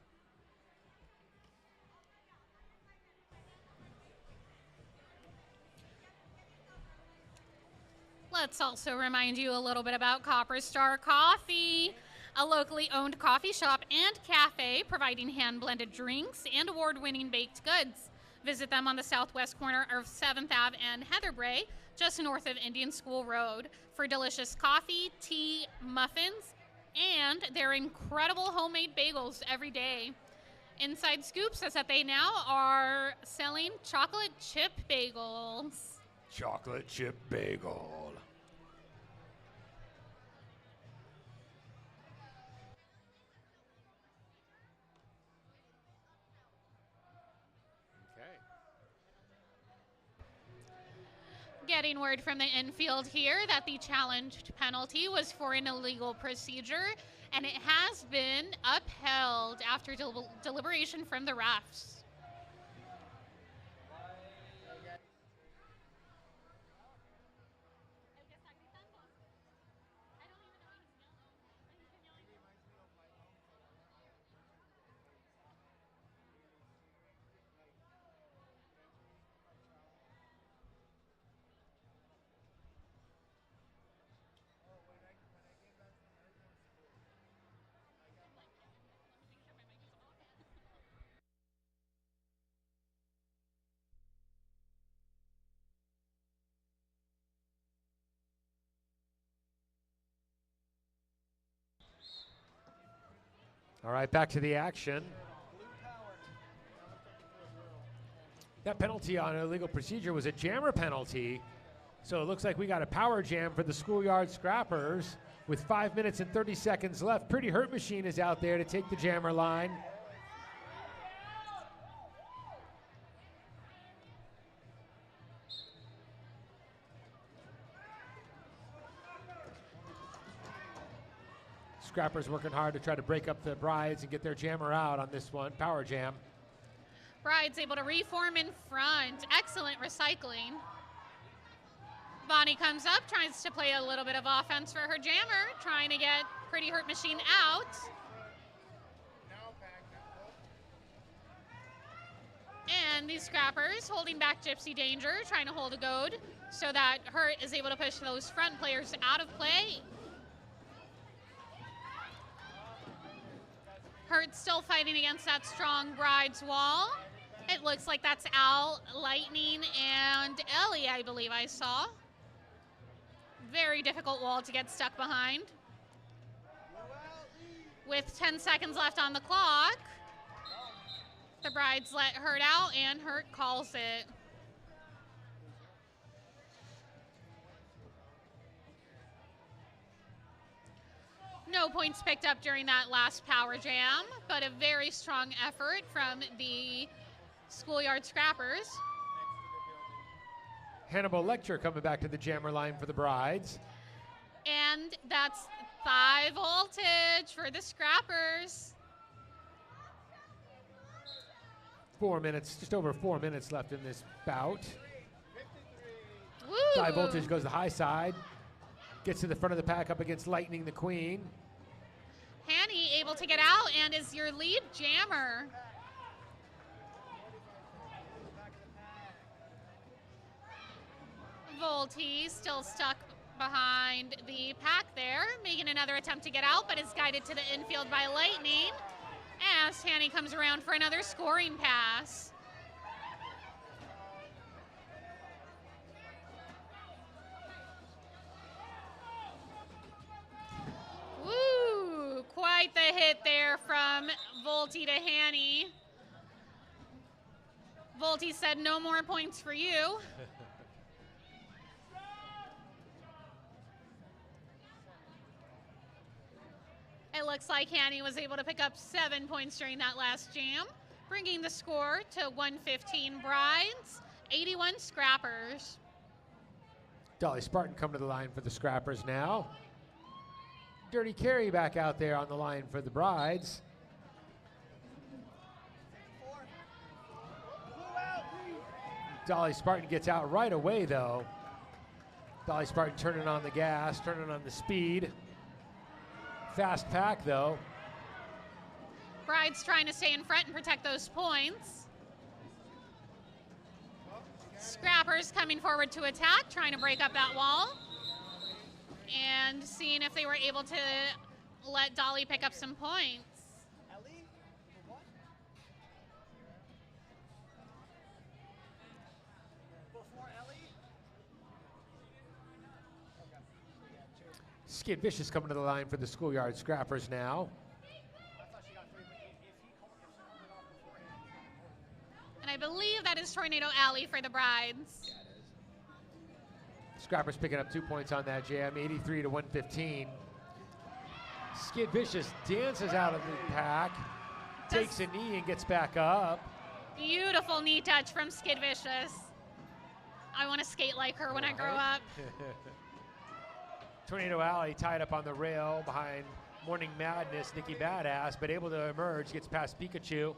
Let's also remind you a little bit about Copper Star Coffee, a locally owned coffee shop and cafe providing hand-blended drinks and award-winning baked goods. Visit them on the southwest corner of 7th Ave and Heatherbray, just north of Indian School Road, for delicious coffee, tea, muffins, and their incredible homemade bagels every day. Inside Scoop says that they now are selling chocolate chip bagels. Chocolate chip bagel. Okay. Getting word from the infield here that the challenged penalty was for an illegal procedure, and it has been upheld after deliberation from the refs. All right, back to the action. That penalty on illegal procedure was a jammer penalty. So it looks like we got a power jam for the Schoolyard Scrappers with 5 minutes and 30 seconds left. Pretty Hurt Machine is out there to take the jammer line. Scrappers working hard to try to break up the Brides and get their jammer out on this one, power jam. Bride's able to reform in front. Excellent recycling. Bonnie comes up, tries to play a little bit of offense for her jammer, trying to get Pretty Hurt Machine out. And these Scrappers holding back Gypsy Danger, trying to hold a goad so that Hurt is able to push those front players out of play. Hurt still fighting against that strong Bride's wall. It looks like that's Al, Lightning, and Ellie, I believe I saw. Very difficult wall to get stuck behind. With 10 seconds left on the clock, the Brides let Hurt out, and Hurt calls it. No points picked up during that last power jam, but a very strong effort from the Schoolyard Scrappers. Hannibal Lecter coming back to the jammer line for the Brides. And that's 5 voltage for the Scrappers. 4 minutes, just over 4 minutes left in this bout. Woo. 5 voltage goes the high side. Gets to the front of the pack up against Lightning the Queen. Hanny able to get out and is your lead jammer. Volti still stuck behind the pack there, making another attempt to get out, but is guided to the infield by Lightning as Hanny comes around for another scoring pass. Woo! Quite the hit there from Volti to Hanny. Volti said no more points for you. It looks like Hanny was able to pick up 7 points during that last jam, bringing the score to 115 Brides, 81 Scrappers. Dolly Spartan coming to the line for the Scrappers now. Dirty Carey back out there on the line for the Brides. Dolly Spartan gets out right away though. Dolly Spartan turning on the gas, turning on the speed. Fast pack though. Brides trying to stay in front and protect those points. Scrappers coming forward to attack, trying to break up that wall. and seeing if they were able to let Dolly pick up some points. Ellie? For what? Before Ellie? Okay. Yeah, true. Skid Vicious coming to the line for the Schoolyard Scrappers now. I thought she got 3, but if she called it off beforehand. And I believe that is Tornado Alley for the Brides. Scrappers picking up 2 points on that jam, 83 to 115. Skid Vicious dances out of the pack, takes a knee and gets back up. Beautiful knee touch from Skid Vicious. I want to skate like her when I grow up. Tornado Alley tied up on the rail behind Morning Madness, Nikki Badass, but able to emerge, gets past Pikachu.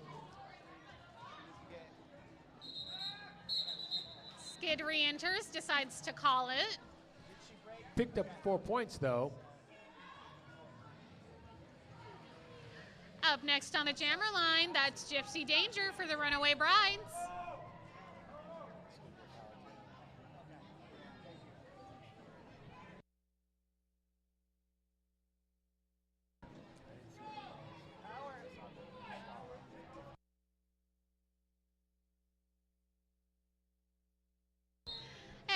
Skid re-enters, decides to call it. Picked up 4 points though. Up next on the jammer line, that's Gypsy Danger for the Runaway Brides.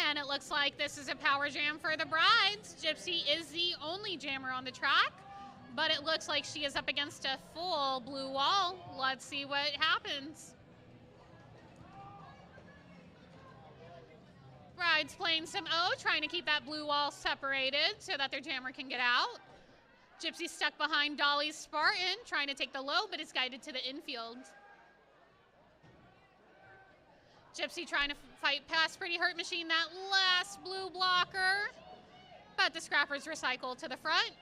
And it looks like this is a power jam for the Brides. Gypsy is the only jammer on the track, but it looks like she is up against a full blue wall. Let's see what happens. Brides playing some O, trying to keep that blue wall separated so that their jammer can get out. Gypsy stuck behind Dolly's Spartan, trying to take the low, but is guided to the infield. Gypsy trying to fight past Pretty Hurt Machine, that last blue blocker. But the Scrappers recycle to the front.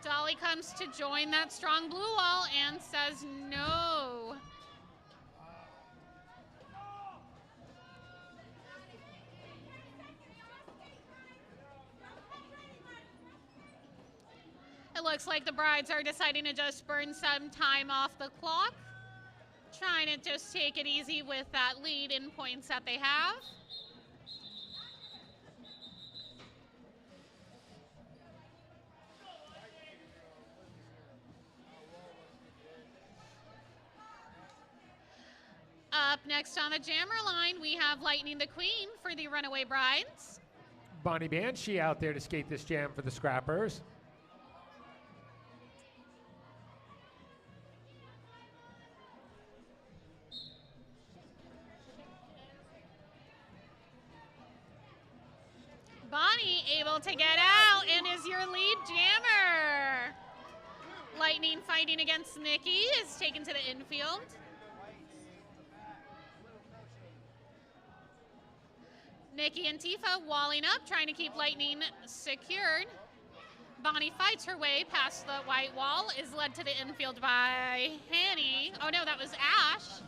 Dolly comes to join that strong blue wall and says no. It looks like the Brides are deciding to just burn some time off the clock, trying to just take it easy with that lead in points that they have. Up next on the jammer line, we have Lightning the Queen for the Runaway Brides. Bonnie Banshee out there to skate this jam for the Scrappers. Bonnie able to get out and is your lead jammer. Lightning fighting against Nikki is taken to the infield. Nikki and Tifa walling up, trying to keep Lightning secured. Bonnie fights her way past the white wall, is led to the infield by Hanny. Oh no, that was Ash.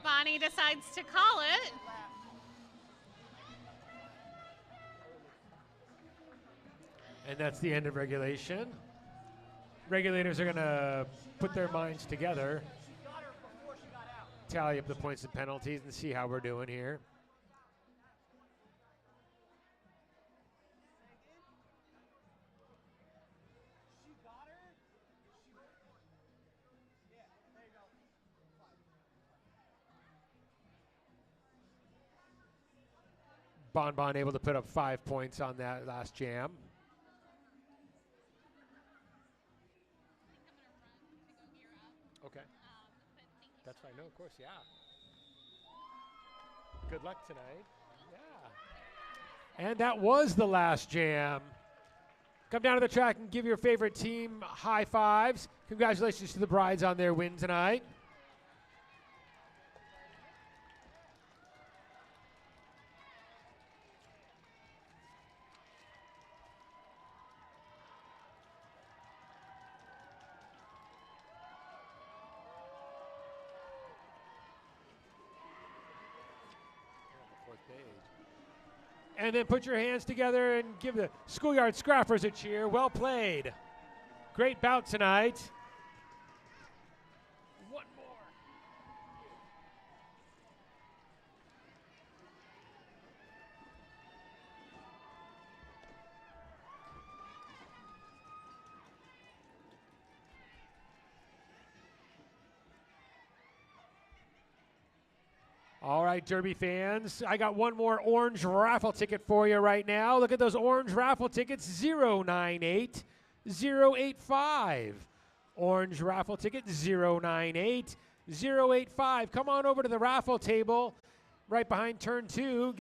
Bonnie decides to call it. And that's the end of regulation. Regulators are going to put their minds together, tally up the points and penalties, and see how we're doing here. Bon Bon able to put up 5 points on that last jam. Okay. That's fine. No, of course, yeah. Good luck tonight. Yeah. And that was the last jam. Come down to the track and give your favorite team high fives. Congratulations to the Brides on their win tonight. And then put your hands together and give the Schoolyard Scrappers a cheer. Well played. Great bout tonight. One more. All right, Derby fans, I got one more orange raffle ticket for you right now. Look at those orange raffle tickets, 098085. Orange raffle ticket, 098085. Come on over to the raffle table right behind turn 2.